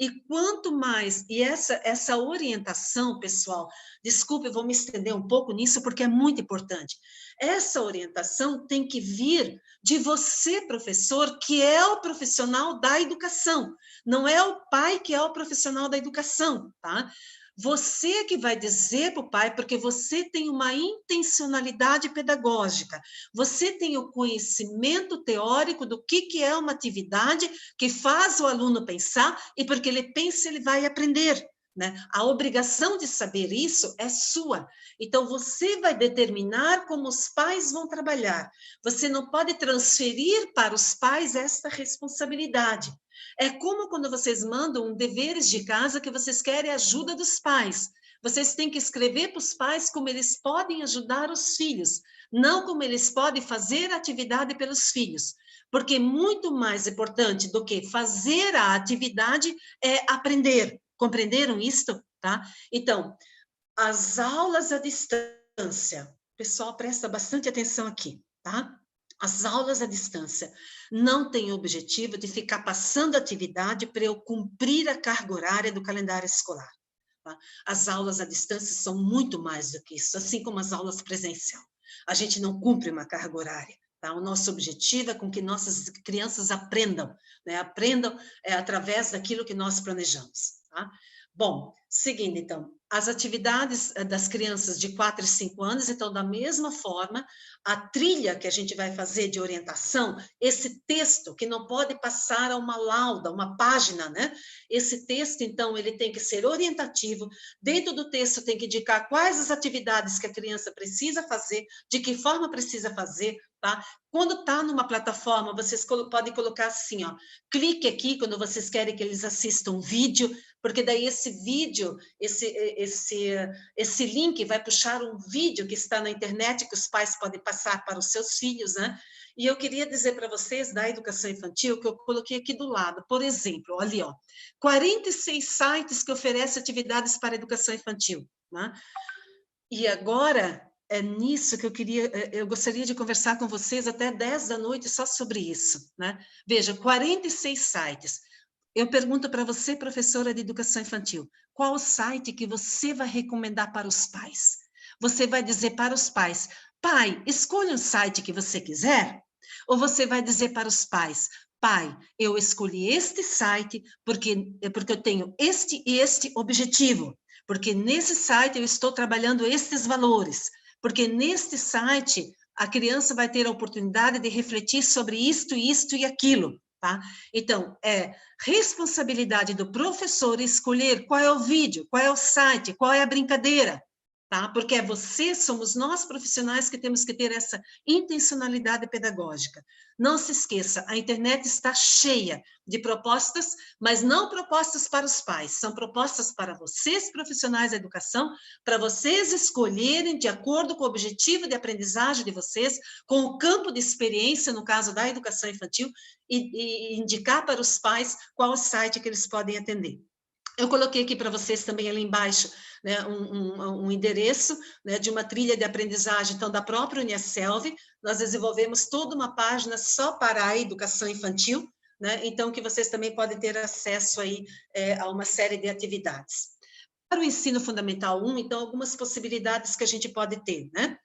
E quanto mais, e essa orientação, pessoal, desculpe, eu vou me estender um pouco nisso, porque é muito importante. Essa orientação tem que vir de você, professor, que é o profissional da educação. Não é o pai que é o profissional da educação, tá? Você que vai dizer para o pai, porque você tem uma intencionalidade pedagógica, você tem o conhecimento teórico do que é uma atividade que faz o aluno pensar, e porque ele pensa, ele vai aprender, né? A obrigação de saber isso é sua. Então, você vai determinar como os pais vão trabalhar. Você não pode transferir para os pais esta responsabilidade. É como quando vocês mandam deveres de casa que vocês querem a ajuda dos pais. Vocês têm que escrever para os pais como eles podem ajudar os filhos, não como eles podem fazer a atividade pelos filhos. Porque muito mais importante do que fazer a atividade é aprender. Compreenderam isto? Tá? Então, as aulas à distância. Pessoal, presta bastante atenção aqui, tá? As aulas à distância não têm o objetivo de ficar passando atividade para eu cumprir a carga horária do calendário escolar. Tá? As aulas à distância são muito mais do que isso, assim como as aulas presencial. A gente não cumpre uma carga horária. Tá? O nosso objetivo é com que nossas crianças aprendam, né? Aprendam através daquilo que nós planejamos. Tá? Bom, seguindo então, as atividades das crianças de 4 e 5 anos, então, da mesma forma, a trilha que a gente vai fazer de orientação, esse texto que não pode passar a uma lauda, uma página, né? Esse texto, então, ele tem que ser orientativo, dentro do texto tem que indicar quais as atividades que a criança precisa fazer, de que forma precisa fazer, tá? Quando está numa plataforma, vocês podem colocar assim, ó, clique aqui quando vocês querem que eles assistam um vídeo, porque daí esse vídeo, esse link vai puxar um vídeo que está na internet que os pais podem passar para os seus filhos, né? E eu queria dizer para vocês da educação infantil que eu coloquei aqui do lado, por exemplo, ali, ó, 46 sites que oferecem atividades para a educação infantil, né? E agora é nisso que eu gostaria de conversar com vocês até 10 da noite só sobre isso, né? Veja, 46 sites. Eu pergunto para você, professora de educação infantil, qual o site que você vai recomendar para os pais? Você vai dizer para os pais, pai, escolha um site que você quiser? Ou você vai dizer para os pais, pai, eu escolhi este site porque eu tenho este e este objetivo, porque nesse site eu estou trabalhando estes valores, porque neste site a criança vai ter a oportunidade de refletir sobre isto e aquilo. Tá? Então, é responsabilidade do professor escolher qual é o vídeo, qual é o site, qual é a brincadeira, tá? Porque é você, somos nós profissionais que temos que ter essa intencionalidade pedagógica. Não se esqueça, a internet está cheia de propostas, mas não propostas para os pais, são propostas para vocês, profissionais da educação, para vocês escolherem de acordo com o objetivo de aprendizagem de vocês, com o campo de experiência, no caso da educação infantil, e indicar para os pais qual o site que eles podem atender. Eu coloquei aqui para vocês também ali embaixo, né, um endereço, né, de uma trilha de aprendizagem, então, da própria Uniaselv. Nós desenvolvemos toda uma página só para a educação infantil, né, então que vocês também podem ter acesso aí a uma série de atividades. Para o ensino fundamental 1, então, algumas possibilidades que a gente pode ter, né?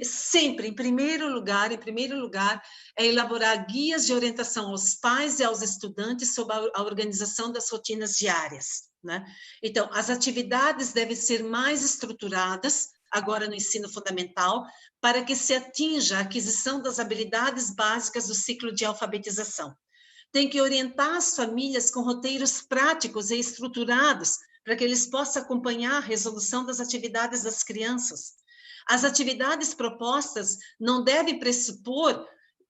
Sempre, em primeiro lugar, é elaborar guias de orientação aos pais e aos estudantes sobre a organização das rotinas diárias, né? Então, as atividades devem ser mais estruturadas, agora no ensino fundamental, para que se atinja a aquisição das habilidades básicas do ciclo de alfabetização. Tem que orientar as famílias com roteiros práticos e estruturados, para que eles possam acompanhar a resolução das atividades das crianças. As atividades propostas não devem pressupor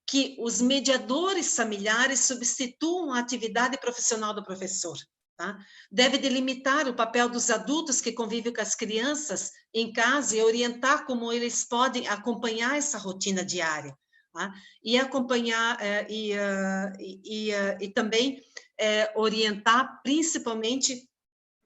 que os mediadores familiares substituam a atividade profissional do professor. Tá? Deve delimitar o papel dos adultos que convivem com as crianças em casa e orientar como eles podem acompanhar essa rotina diária. Tá? E acompanhar e também orientar principalmente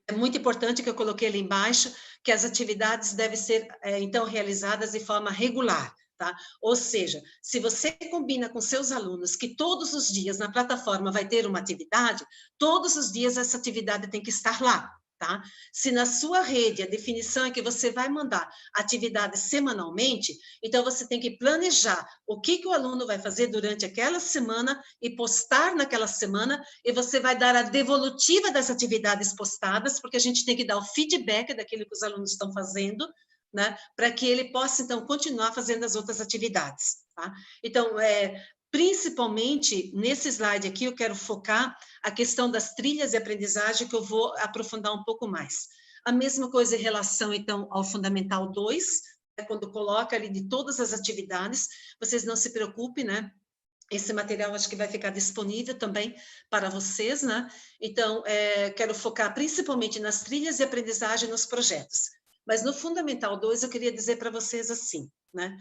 É muito importante que eu coloquei ali embaixo, que as atividades devem ser, então, realizadas de forma regular, tá? Ou seja, se você combina com seus alunos que todos os dias na plataforma vai ter uma atividade, todos os dias essa atividade tem que estar lá, tá? Se na sua rede a definição é que você vai mandar atividades semanalmente, então você tem que planejar o que o aluno vai fazer durante aquela semana e postar naquela semana, e você vai dar a devolutiva das atividades postadas, porque a gente tem que dar o feedback daquilo que os alunos estão fazendo, né, para que ele possa, então, continuar fazendo as outras atividades, tá? Então, principalmente, nesse slide aqui, eu quero focar a questão das trilhas de aprendizagem, que eu vou aprofundar um pouco mais. A mesma coisa em relação, então, ao Fundamental 2, quando coloca ali de todas as atividades, vocês não se preocupem, né? Esse material acho que vai ficar disponível também para vocês, né? Então, quero focar principalmente nas trilhas de aprendizagem nos projetos. Mas no Fundamental 2, eu queria dizer para vocês assim, né?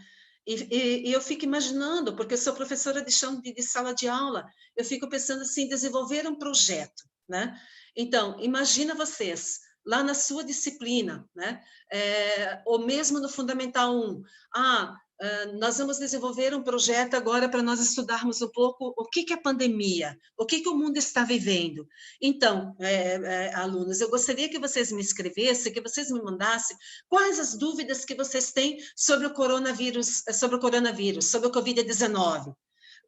E eu fico imaginando, porque eu sou professora de chão de sala de aula, eu fico pensando assim, desenvolver um projeto, né? Então, imagina vocês, lá na sua disciplina, né? Ou mesmo no Fundamental 1, nós vamos desenvolver um projeto agora para nós estudarmos um pouco o que é a pandemia, o que o mundo está vivendo. Então, alunos, eu gostaria que vocês me escrevessem, que vocês me mandassem quais as dúvidas que vocês têm sobre o coronavírus, sobre o Covid-19.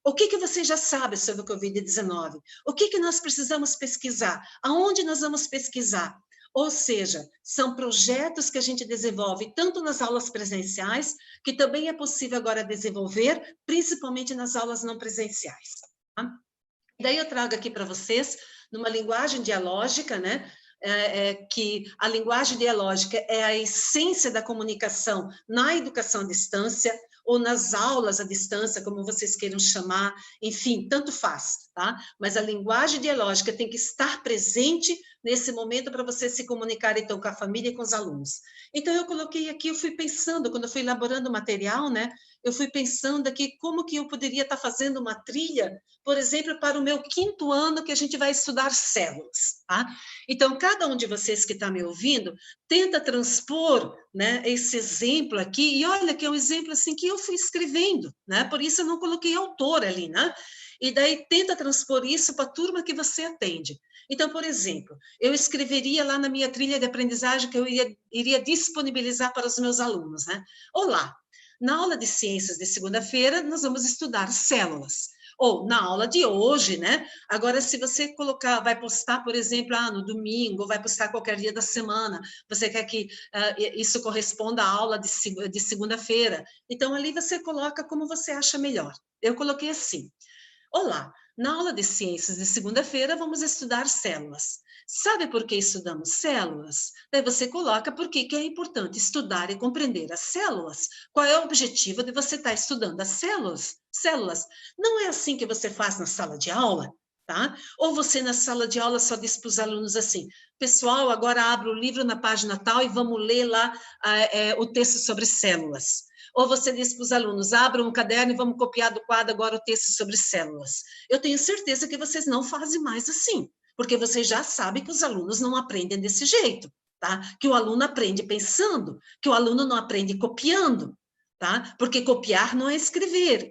O que vocês já sabem sobre o Covid-19? O que nós precisamos pesquisar? Aonde nós vamos pesquisar? Ou seja, são projetos que a gente desenvolve tanto nas aulas presenciais, que também é possível agora desenvolver, principalmente nas aulas não presenciais. Tá? Daí eu trago aqui para vocês, numa linguagem dialógica, né? Que a linguagem dialógica é a essência da comunicação na educação à distância, ou nas aulas à distância, como vocês queiram chamar, enfim, tanto faz, tá? Mas a linguagem dialógica tem que estar presente nesse momento para você se comunicar, então, com a família e com os alunos. Então, eu coloquei aqui, eu fui pensando, quando eu fui elaborando o material, né, eu fui pensando aqui como que eu poderia estar fazendo uma trilha, por exemplo, para o meu 5º ano, que a gente vai estudar células, tá? Então, cada um de vocês que está me ouvindo, tenta transpor, né, esse exemplo aqui, e olha que é um exemplo assim que eu fui escrevendo, né? Por isso eu não coloquei autor ali, né? E daí tenta transpor isso para a turma que você atende. Então, por exemplo, eu escreveria lá na minha trilha de aprendizagem que eu iria disponibilizar para os meus alunos, né? Olá, na aula de ciências de segunda-feira, nós vamos estudar células. Ou na aula de hoje, né? Agora, se você colocar, vai postar, por exemplo, no domingo, vai postar qualquer dia da semana, você quer que isso corresponda à aula de segunda-feira. Então, ali você coloca como você acha melhor. Eu coloquei assim: olá, na aula de ciências de segunda-feira vamos estudar células. Sabe por que estudamos células? Daí você coloca por que é importante estudar e compreender as células. Qual é o objetivo de você estar estudando as células? Não é assim que você faz na sala de aula, tá? Ou você na sala de aula só diz para os alunos assim: pessoal, agora abra o livro na página tal e vamos ler lá o texto sobre células. Ou você diz para os alunos: abram um caderno e vamos copiar do quadro agora o texto sobre células. Eu tenho certeza que vocês não fazem mais assim, porque vocês já sabem que os alunos não aprendem desse jeito, tá? Que o aluno aprende pensando, que o aluno não aprende copiando, tá? Porque copiar não é escrever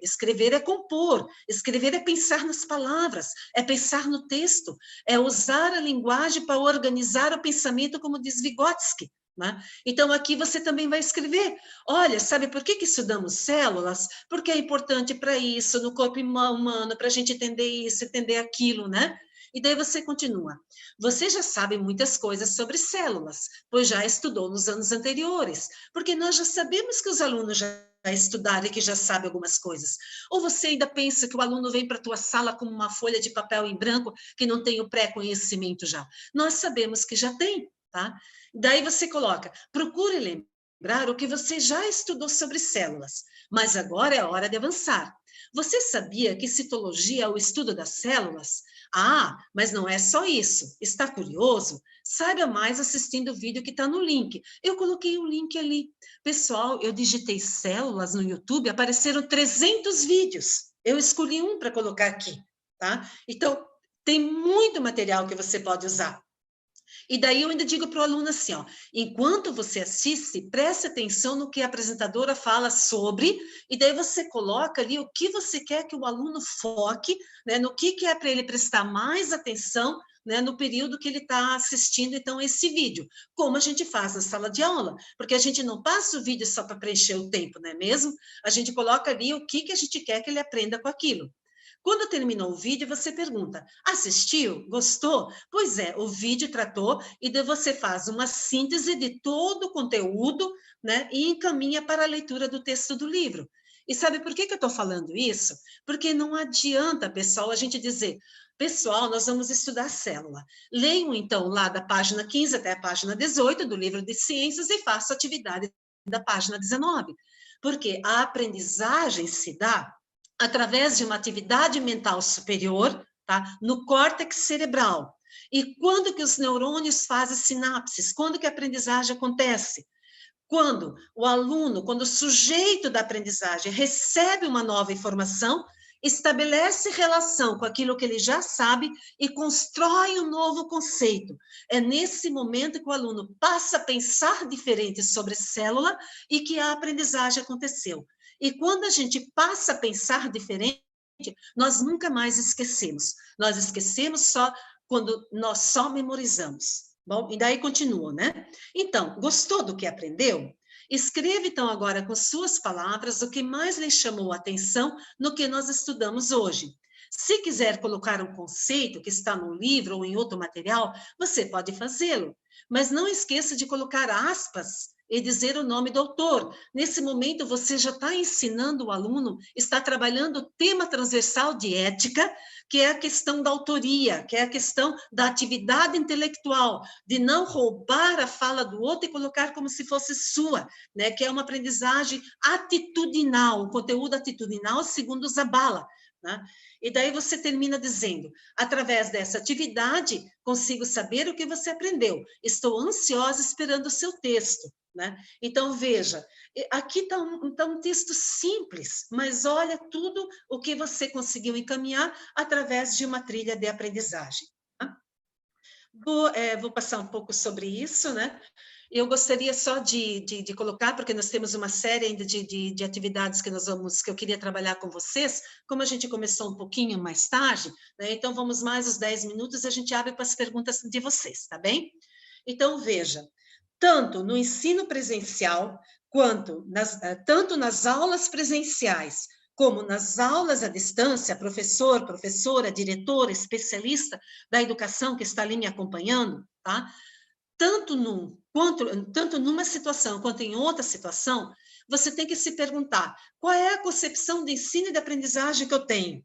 é compor, escrever é pensar nas palavras, é pensar no texto, é usar a linguagem para organizar o pensamento, como diz Vygotsky. Né? Então, aqui você também vai escrever: olha, sabe por que estudamos células? Porque é importante para isso, no corpo humano, para a gente entender isso, entender aquilo, né? E daí você continua: você já sabe muitas coisas sobre células, pois já estudou nos anos anteriores, porque nós já sabemos que os alunos já estudaram e que já sabem algumas coisas. Ou você ainda pensa que o aluno vem para a tua sala com uma folha de papel em branco que não tem o pré-conhecimento já? Nós sabemos que já tem, tá? Daí você coloca: procure lembrar o que você já estudou sobre células, mas agora é a hora de avançar. Você sabia que citologia é o estudo das células? Mas não é só isso. Está curioso? Saiba mais assistindo o vídeo que está no link. Eu coloquei o link ali. Pessoal, eu digitei células no YouTube, apareceram 300 vídeos. Eu escolhi um para colocar aqui, tá? Então, tem muito material que você pode usar. E daí eu ainda digo para o aluno assim, ó, enquanto você assiste, preste atenção no que a apresentadora fala sobre, e daí você coloca ali o que você quer que o aluno foque, né, no que é para ele prestar mais atenção, né, no período que ele está assistindo, então, esse vídeo, como a gente faz na sala de aula, porque a gente não passa o vídeo só para preencher o tempo, não é mesmo? A gente coloca ali o que a gente quer que ele aprenda com aquilo. Quando terminou o vídeo, você pergunta, assistiu? Gostou? Pois é, o vídeo tratou e daí você faz uma síntese de todo o conteúdo, né, e encaminha para a leitura do texto do livro. E sabe por que eu estou falando isso? Porque não adianta, pessoal, a gente dizer, pessoal, nós vamos estudar célula. Leiam, então, lá da página 15 até a página 18 do livro de ciências e façam a atividade da página 19. Porque a aprendizagem se dá através de uma atividade mental superior, tá? No córtex cerebral. E quando que os neurônios fazem sinapses? Quando que a aprendizagem acontece? Quando o aluno, quando o sujeito da aprendizagem recebe uma nova informação, estabelece relação com aquilo que ele já sabe e constrói um novo conceito. É nesse momento que o aluno passa a pensar diferente sobre célula e que a aprendizagem aconteceu. E quando a gente passa a pensar diferente, nós nunca mais esquecemos. Nós esquecemos só quando nós só memorizamos. Bom, e daí continua, né? Então, gostou do que aprendeu? Escreva, então, agora com suas palavras o que mais lhe chamou a atenção no que nós estudamos hoje. Se quiser colocar um conceito que está no livro ou em outro material, você pode fazê-lo. Mas não esqueça de colocar aspas e dizer o nome do autor. Nesse momento, você já está ensinando o aluno, está trabalhando o tema transversal de ética, que é a questão da autoria, que é a questão da atividade intelectual, de não roubar a fala do outro e colocar como se fosse sua, né? Que é uma aprendizagem atitudinal, o conteúdo atitudinal segundo Zabala, né? E daí você termina dizendo, através dessa atividade, consigo saber o que você aprendeu. Estou ansiosa esperando o seu texto, né? Então, veja, aqui está um texto simples, mas olha tudo o que você conseguiu encaminhar através de uma trilha de aprendizagem. Tá? Vou passar um pouco sobre isso, né? Eu gostaria só de colocar, porque nós temos uma série ainda de atividades que eu queria trabalhar com vocês, como a gente começou um pouquinho mais tarde, né? Então vamos mais os 10 minutos e a gente abre para as perguntas de vocês, tá bem? Então, veja, tanto no ensino presencial, tanto nas aulas presenciais, como nas aulas à distância, professor, professora, diretora, especialista da educação que está ali me acompanhando, tá? Tanto numa situação quanto em outra situação, você tem que se perguntar, qual é a concepção de ensino e de aprendizagem que eu tenho?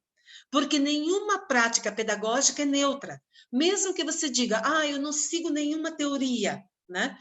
Porque nenhuma prática pedagógica é neutra. Mesmo que você diga, eu não sigo nenhuma teoria, né?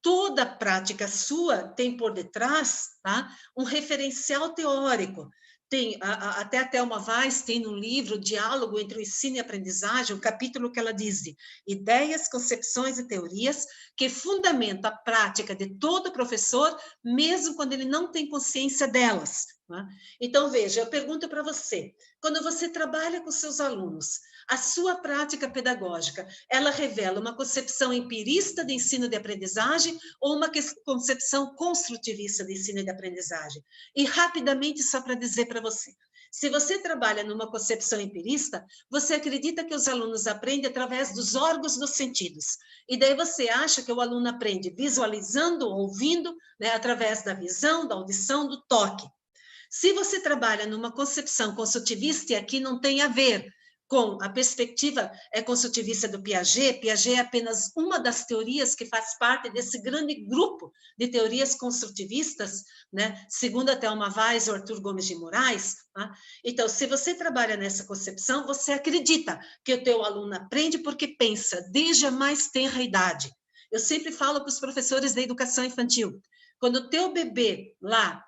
Toda prática sua tem por detrás, tá, um referencial teórico. Tem, até a Thelma Weiss tem no livro Diálogo entre o Ensino e a Aprendizagem, o capítulo que ela diz, ideias, concepções e teorias que fundamentam a prática de todo professor, mesmo quando ele não tem consciência delas. Tá? Então, veja, eu pergunto para você, quando você trabalha com seus alunos, a sua prática pedagógica, ela revela uma concepção empirista de ensino e de aprendizagem ou uma concepção construtivista de ensino e de aprendizagem? E rapidamente, só para dizer para você, se você trabalha numa concepção empirista, você acredita que os alunos aprendem através dos órgãos dos sentidos. E daí você acha que o aluno aprende visualizando, ouvindo, né, através da visão, da audição, do toque. Se você trabalha numa concepção construtivista, e aqui não tem a ver com a perspectiva construtivista do Piaget, Piaget é apenas uma das teorias que faz parte desse grande grupo de teorias construtivistas, né? Segundo a Thelma Weiss ou Arthur Gomes de Moraes. Tá? Então, se você trabalha nessa concepção, você acredita que o teu aluno aprende porque pensa desde a mais tenra idade. Eu sempre falo para os professores da educação infantil, quando o teu bebê lá,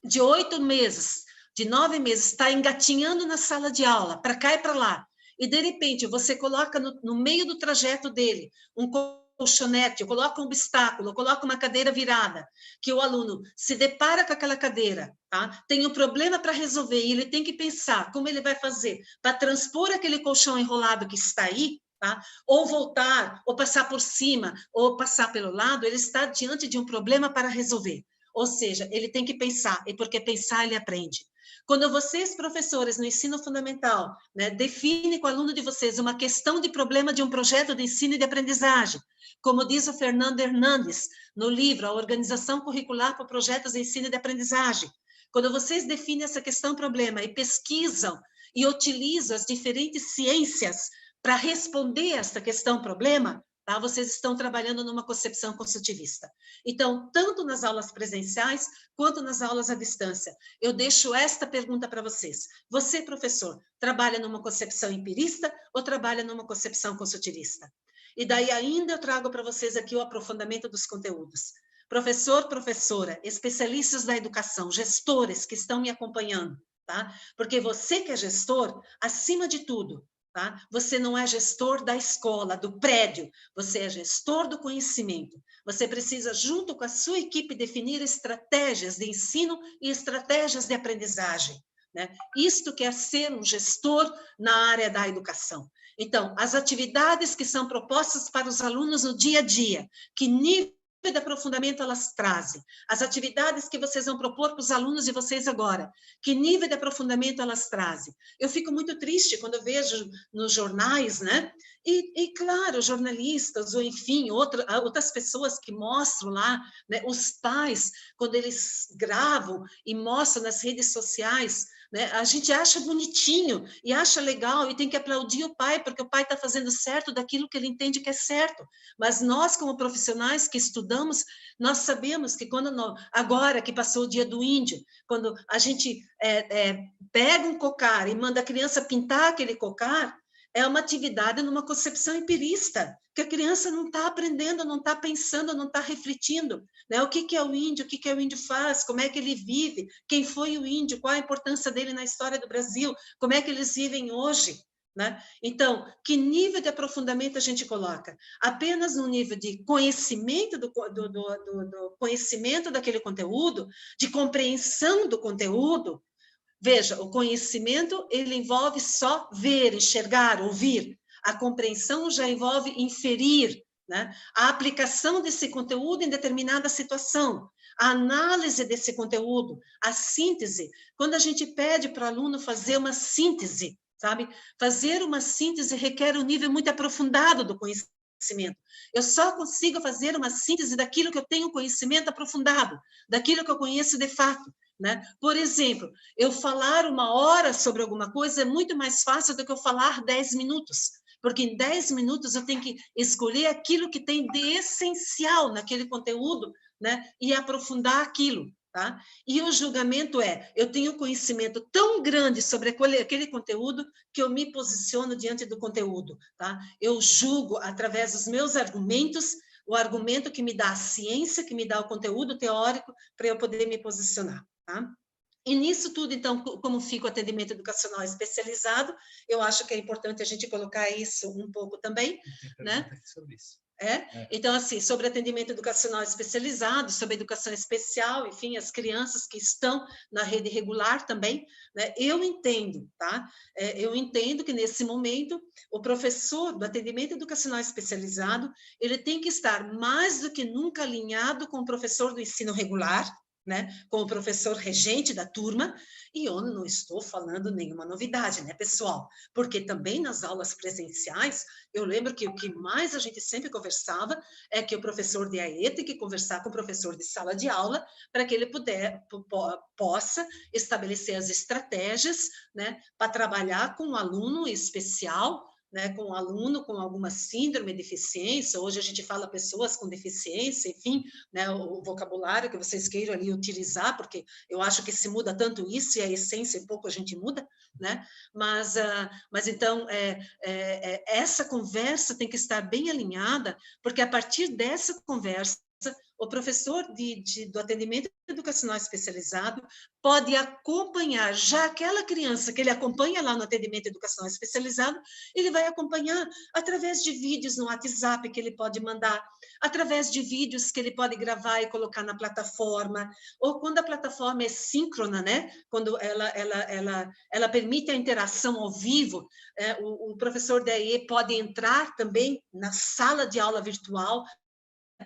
de 8 meses, de 9 meses, está engatinhando na sala de aula, para cá e para lá, e de repente você coloca no meio do trajeto dele um colchonete, coloca um obstáculo, coloca uma cadeira virada, que o aluno se depara com aquela cadeira, tá? Tem um problema para resolver, e ele tem que pensar como ele vai fazer para transpor aquele colchão enrolado que está aí, tá? Ou voltar, ou passar por cima, ou passar pelo lado, ele está diante de um problema para resolver. Ou seja, ele tem que pensar, e porque pensar ele aprende. Quando vocês, professores, no ensino fundamental, né, definem com o aluno de vocês uma questão de problema de um projeto de ensino e de aprendizagem, como diz o Fernando Hernandes no livro A Organização Curricular para Projetos de Ensino e de Aprendizagem, quando vocês definem essa questão-problema e pesquisam e utilizam as diferentes ciências para responder essa questão-problema, tá? Vocês estão trabalhando numa concepção construtivista. Então, tanto nas aulas presenciais, quanto nas aulas à distância, eu deixo esta pergunta para vocês. Você, professor, trabalha numa concepção empirista ou trabalha numa concepção construtivista? E daí ainda eu trago para vocês aqui o aprofundamento dos conteúdos. Professor, professora, especialistas da educação, gestores que estão me acompanhando, tá? Porque você que é gestor, acima de tudo, tá? Você não é gestor da escola, do prédio, você é gestor do conhecimento. Você precisa, junto com a sua equipe, definir estratégias de ensino e estratégias de aprendizagem, né? Isto que é ser um gestor na área da educação. Então, as atividades que são propostas para os alunos no dia a dia, que nível de aprofundamento elas trazem, as atividades que vocês vão propor para os alunos de vocês agora, que nível de aprofundamento elas trazem. Eu fico muito triste quando eu vejo nos jornais, né? E claro, jornalistas, ou enfim, outras pessoas que mostram lá, né? Os pais, quando eles gravam e mostram nas redes sociais, né? A gente acha bonitinho e acha legal e tem que aplaudir o pai, porque o pai está fazendo certo daquilo que ele entende que é certo. Mas nós, como profissionais que estudamos, nós sabemos que agora que passou o dia do índio, quando a gente pega um cocar e manda a criança pintar aquele cocar, é uma atividade numa concepção empirista, que a criança não está aprendendo, não está pensando, não está refletindo, né? O que é o índio, o que o índio faz, como é que ele vive, quem foi o índio, qual a importância dele na história do Brasil, como é que eles vivem hoje, né? Então, que nível de aprofundamento a gente coloca? Apenas no nível de conhecimento do conhecimento daquele conteúdo, de compreensão do conteúdo. Veja, o conhecimento, ele envolve só ver, enxergar, ouvir. A compreensão já envolve inferir, né? A aplicação desse conteúdo em determinada situação, a análise desse conteúdo, a síntese. Quando a gente pede para o aluno fazer uma síntese, sabe? Fazer uma síntese requer um nível muito aprofundado do conhecimento. Eu só consigo fazer uma síntese daquilo que eu tenho conhecimento aprofundado, daquilo que eu conheço de fato. Né? Por exemplo, eu falar 1 hora sobre alguma coisa é muito mais fácil do que eu falar 10 minutos, porque em 10 minutos eu tenho que escolher aquilo que tem de essencial naquele conteúdo, né? E aprofundar aquilo. Tá? E o julgamento eu tenho conhecimento tão grande sobre aquele conteúdo que eu me posiciono diante do conteúdo. Tá? Eu julgo através dos meus argumentos, o argumento que me dá a ciência, que me dá o conteúdo teórico, para eu poder me posicionar. Tá? E nisso tudo, então, como fica o atendimento educacional especializado, eu acho que é importante a gente colocar isso um pouco também, né? Sobre isso. Então, assim, sobre atendimento educacional especializado, sobre educação especial, enfim, as crianças que estão na rede regular também, né? Eu entendo, tá? Eu entendo que, nesse momento, o professor do atendimento educacional especializado, ele tem que estar mais do que nunca alinhado com o professor do ensino regular, né, com o professor regente da turma, e eu não estou falando nenhuma novidade, né, pessoal? Porque também nas aulas presenciais, eu lembro que o que mais a gente sempre conversava é que o professor de AE tem que conversar com o professor de sala de aula para que ele possa estabelecer as estratégias, né, para trabalhar com um aluno especial, né, com um aluno com alguma síndrome, deficiência, hoje a gente fala pessoas com deficiência, enfim, né, o vocabulário que vocês queiram ali utilizar, porque eu acho que se muda tanto isso e a essência pouco a gente muda, né, mas então, essa conversa tem que estar bem alinhada, porque a partir dessa conversa, o professor do atendimento educacional especializado pode acompanhar já aquela criança que ele acompanha lá no atendimento educacional especializado, ele vai acompanhar através de vídeos no WhatsApp que ele pode mandar, através de vídeos que ele pode gravar e colocar na plataforma, ou quando a plataforma é síncrona, né? Quando ela permite a interação ao vivo, o professor da EE pode entrar também na sala de aula virtual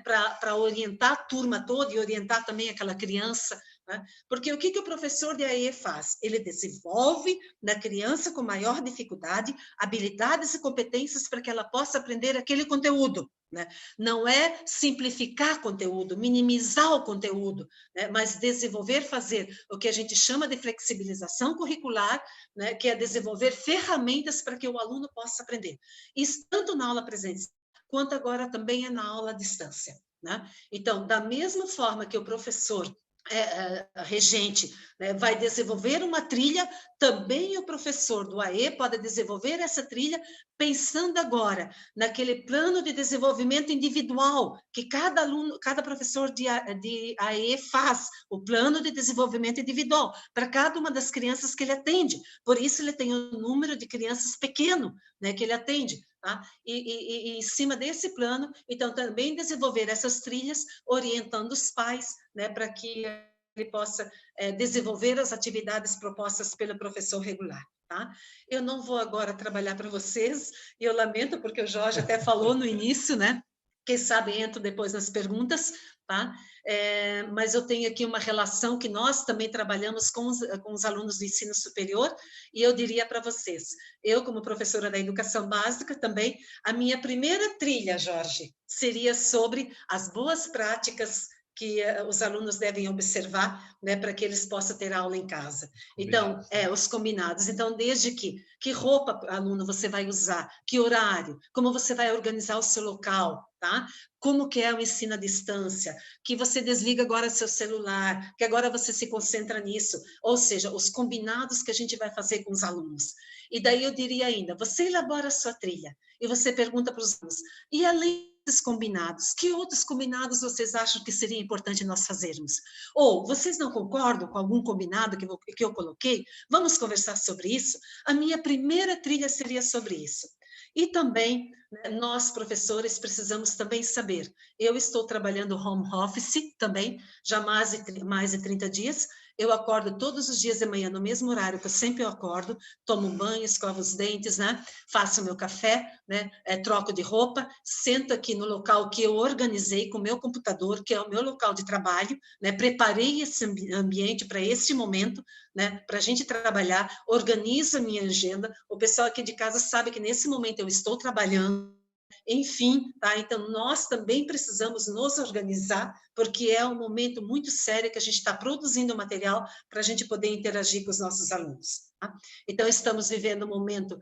para orientar a turma toda e orientar também aquela criança, né? Porque o que o professor de AE faz? Ele desenvolve na criança com maior dificuldade habilidades e competências para que ela possa aprender aquele conteúdo, né? Não é simplificar conteúdo, minimizar o conteúdo, né? Mas desenvolver, fazer o que a gente chama de flexibilização curricular, né? Que é desenvolver ferramentas para que o aluno possa aprender. Isso tanto na aula presencial, quanto agora também é na aula à distância, né? Então, da mesma forma que o professor regente, né, vai desenvolver uma trilha, também o professor do AE pode desenvolver essa trilha pensando agora naquele plano de desenvolvimento individual que cada aluno, cada professor de AE faz, o plano de desenvolvimento individual para cada uma das crianças que ele atende. Por isso ele tem um número de crianças pequeno, né, que ele atende. Tá? E em cima desse plano, então, também desenvolver essas trilhas, orientando os pais, né, para que ele possa desenvolver as atividades propostas pelo professor regular. Tá? Eu não vou agora trabalhar para vocês, e eu lamento, porque o Jorge até falou no início, né? Quem sabe entro depois nas perguntas, tá? Mas eu tenho aqui uma relação que nós também trabalhamos com os alunos do ensino superior, e eu diria para vocês, eu como professora da educação básica também, a minha primeira trilha, Jorge, seria sobre as boas práticas que os alunos devem observar, né, para que eles possam ter aula em casa. Então, os combinados. Então, desde que roupa, aluno, você vai usar, que horário, como você vai organizar o seu local, tá? Como que é o ensino à distância, que você desliga agora seu celular, que agora você se concentra nisso, ou seja, os combinados que a gente vai fazer com os alunos. E daí eu diria ainda, você elabora a sua trilha, e você pergunta para os alunos, e além desses combinados, que outros combinados vocês acham que seria importante nós fazermos? Ou, vocês não concordam com algum combinado que eu coloquei? Vamos conversar sobre isso? A minha primeira trilha seria sobre isso. E também, né, nós, professores, precisamos também saber, eu estou trabalhando home office também, já mais de 30 dias, eu acordo todos os dias de manhã, no mesmo horário que eu sempre acordo, tomo banho, escovo os dentes, né, faço meu café, né, troco de roupa, sento aqui no local que eu organizei com o meu computador, que é o meu local de trabalho, né, preparei esse ambiente para esse momento, né, para a gente trabalhar, organizo a minha agenda, o pessoal aqui de casa sabe que nesse momento eu estou trabalhando, enfim, tá? Então, nós também precisamos nos organizar, porque é um momento muito sério que a gente está produzindo material para a gente poder interagir com os nossos alunos. Tá? Então, estamos vivendo um momento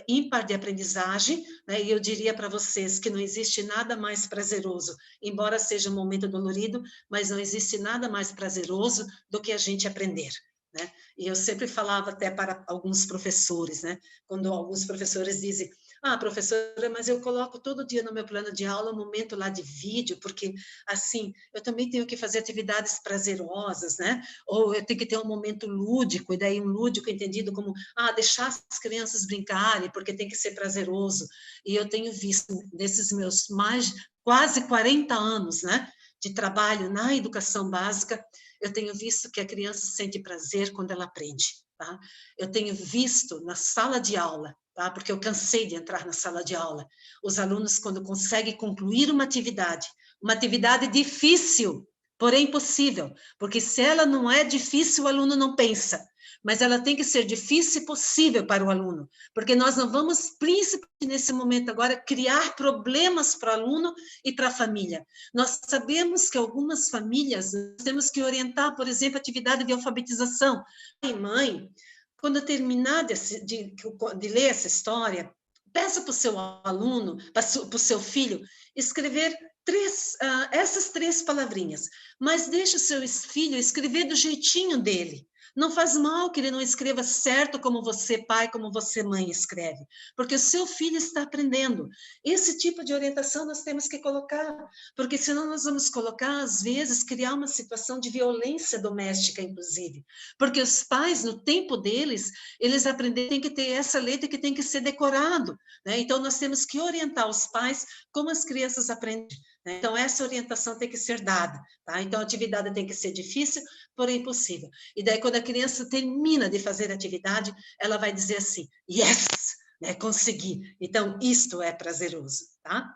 ímpar de aprendizagem, né? E eu diria para vocês que não existe nada mais prazeroso, embora seja um momento dolorido, mas não existe nada mais prazeroso do que a gente aprender. Né? E eu sempre falava até para alguns professores, né? Quando alguns professores dizem, professora, mas eu coloco todo dia no meu plano de aula um momento lá de vídeo, porque, assim, eu também tenho que fazer atividades prazerosas, né? Ou eu tenho que ter um momento lúdico, e daí um lúdico entendido como, deixar as crianças brincarem, porque tem que ser prazeroso. E eu tenho visto, nesses meus quase 40 anos, né, de trabalho na educação básica, eu tenho visto que a criança sente prazer quando ela aprende, tá? Eu tenho visto na sala de aula, tá? Porque eu cansei de entrar na sala de aula, os alunos, quando conseguem concluir uma atividade difícil, porém possível, porque se ela não é difícil, o aluno não pensa, mas ela tem que ser difícil e possível para o aluno, porque nós não vamos, principalmente nesse momento agora, criar problemas para o aluno e para a família. Nós sabemos que algumas famílias, nós temos que orientar, por exemplo, atividade de alfabetização. Mãe, quando terminar de ler essa história, peça para o seu aluno, para o seu filho, escrever essas 3 palavrinhas, mas deixe o seu filho escrever do jeitinho dele, Não faz mal que ele não escreva certo como você, pai, como você, mãe, escreve, porque o seu filho está aprendendo. Esse tipo de orientação nós temos que colocar, porque senão nós vamos colocar, às vezes, criar uma situação de violência doméstica, inclusive, porque os pais, no tempo deles, eles aprenderam, tem que ter essa letra que tem que ser decorado, né? Então, nós temos que orientar os pais como as crianças aprendem. Então, essa orientação tem que ser dada, tá? Então, a atividade tem que ser difícil, porém possível. E daí, quando a criança termina de fazer a atividade, ela vai dizer assim, yes, né, consegui. Então, isto é prazeroso, tá?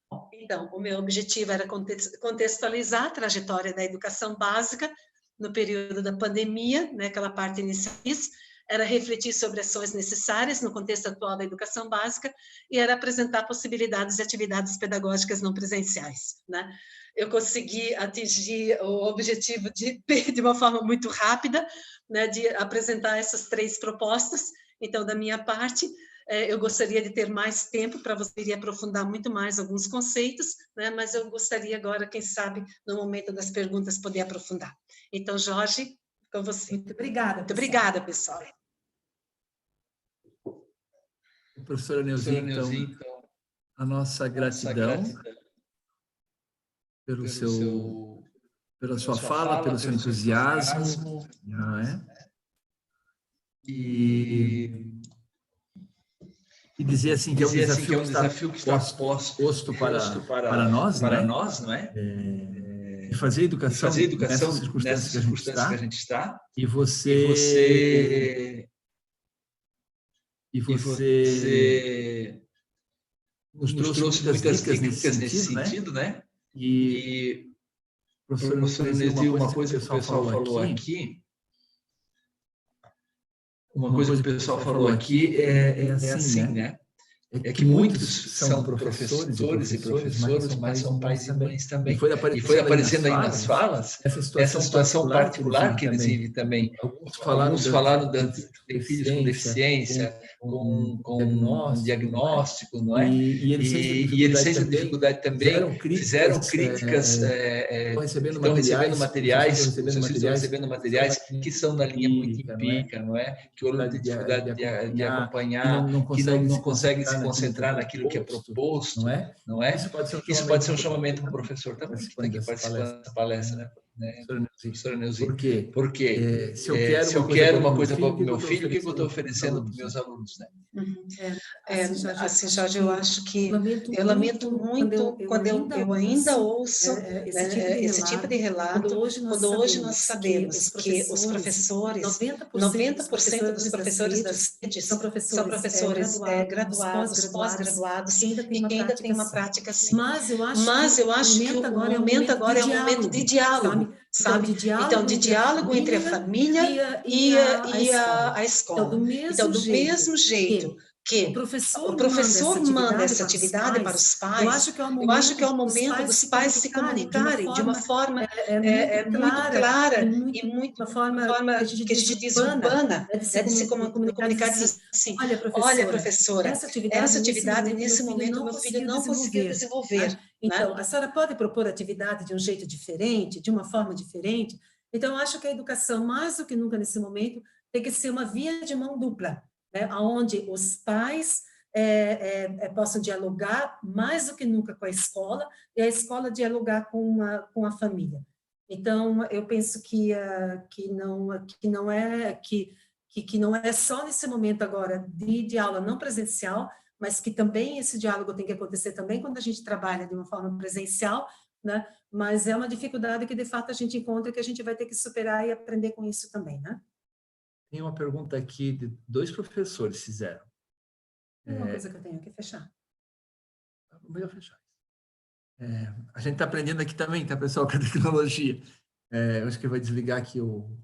Bom, então, o meu objetivo era contextualizar a trajetória da educação básica no período da pandemia, né, aquela parte inicial, era refletir sobre ações necessárias no contexto atual da educação básica e era apresentar possibilidades de atividades pedagógicas não presenciais, né? Eu consegui atingir o objetivo de uma forma muito rápida, né, de apresentar essas 3 propostas. Então, da minha parte, eu gostaria de ter mais tempo para você aprofundar muito mais alguns conceitos, né, mas eu gostaria agora, quem sabe, no momento das perguntas, poder aprofundar. Então, Jorge, com você. Muito obrigada. Muito obrigada, pessoal. Professora Neuzi, então, a nossa gratidão pela sua fala, pelo seu entusiasmo, não é? E dizer assim que é um desafio que está posto para nós, não é? E fazer educação nessas circunstâncias que a gente está, e você nos trouxe muitas dicas nesse sentido, né? E, professor Neuzi, uma coisa que o pessoal falou aqui, é assim, né? É que muitos são professores e professoras, mas são pais e mães também. E foi aparecendo aí nas falas essa situação particular que eles vivem também. Alguns falaram de filhos com deficiência, com diagnóstico, não é? E eles sentem dificuldade também, fizeram críticas, estão recebendo materiais, os estudantes estão recebendo materiais que são na linha muito empírica, não é? Que o aluno tem dificuldade de acompanhar, que não consegue se concentrar naquilo que é proposto, não é? Isso pode ser um chamamento para o professor também, que está aqui participando da palestra, né? Professora Neuzi. Porque se eu quero uma coisa para o meu filho, o que eu estou oferecendo para os meus alunos, né? Assim, Jorge, eu acho que eu lamento muito quando eu ainda ouço esse tipo de relato, quando hoje nós sabemos que os professores, 90% dos professores das redes são professores graduados, pós-graduados, e que ainda tem uma prática assim. Mas eu acho que o momento agora é um momento de diálogo, sabe? Então, de diálogo entre a família e a escola. Então, do mesmo jeito que o professor manda essa atividade para os pais, eu acho que é o momento dos pais se comunicarem de uma forma muito clara e muito uma forma que a gente diz urbana, de se comunicar assim, olha, professora, essa atividade nesse momento meu filho não conseguiu desenvolver. Então, a senhora pode propor atividade de um jeito diferente, de uma forma diferente? Então, eu acho que a educação, mais do que nunca nesse momento, tem que ser uma via de mão dupla, né, onde os pais possam dialogar mais do que nunca com a escola e a escola dialogar com a família. Então, eu penso que não é só nesse momento agora de aula não presencial, mas que também esse diálogo tem que acontecer também quando a gente trabalha de uma forma presencial, né? Mas é uma dificuldade que, de fato, a gente encontra que a gente vai ter que superar e aprender com isso também, né? Tem uma pergunta aqui de 2 professores fizeram. Uma coisa que eu tenho que fechar. Melhor fechar. A gente está aprendendo aqui também, tá, pessoal, com a tecnologia. Eu acho que vai desligar aqui o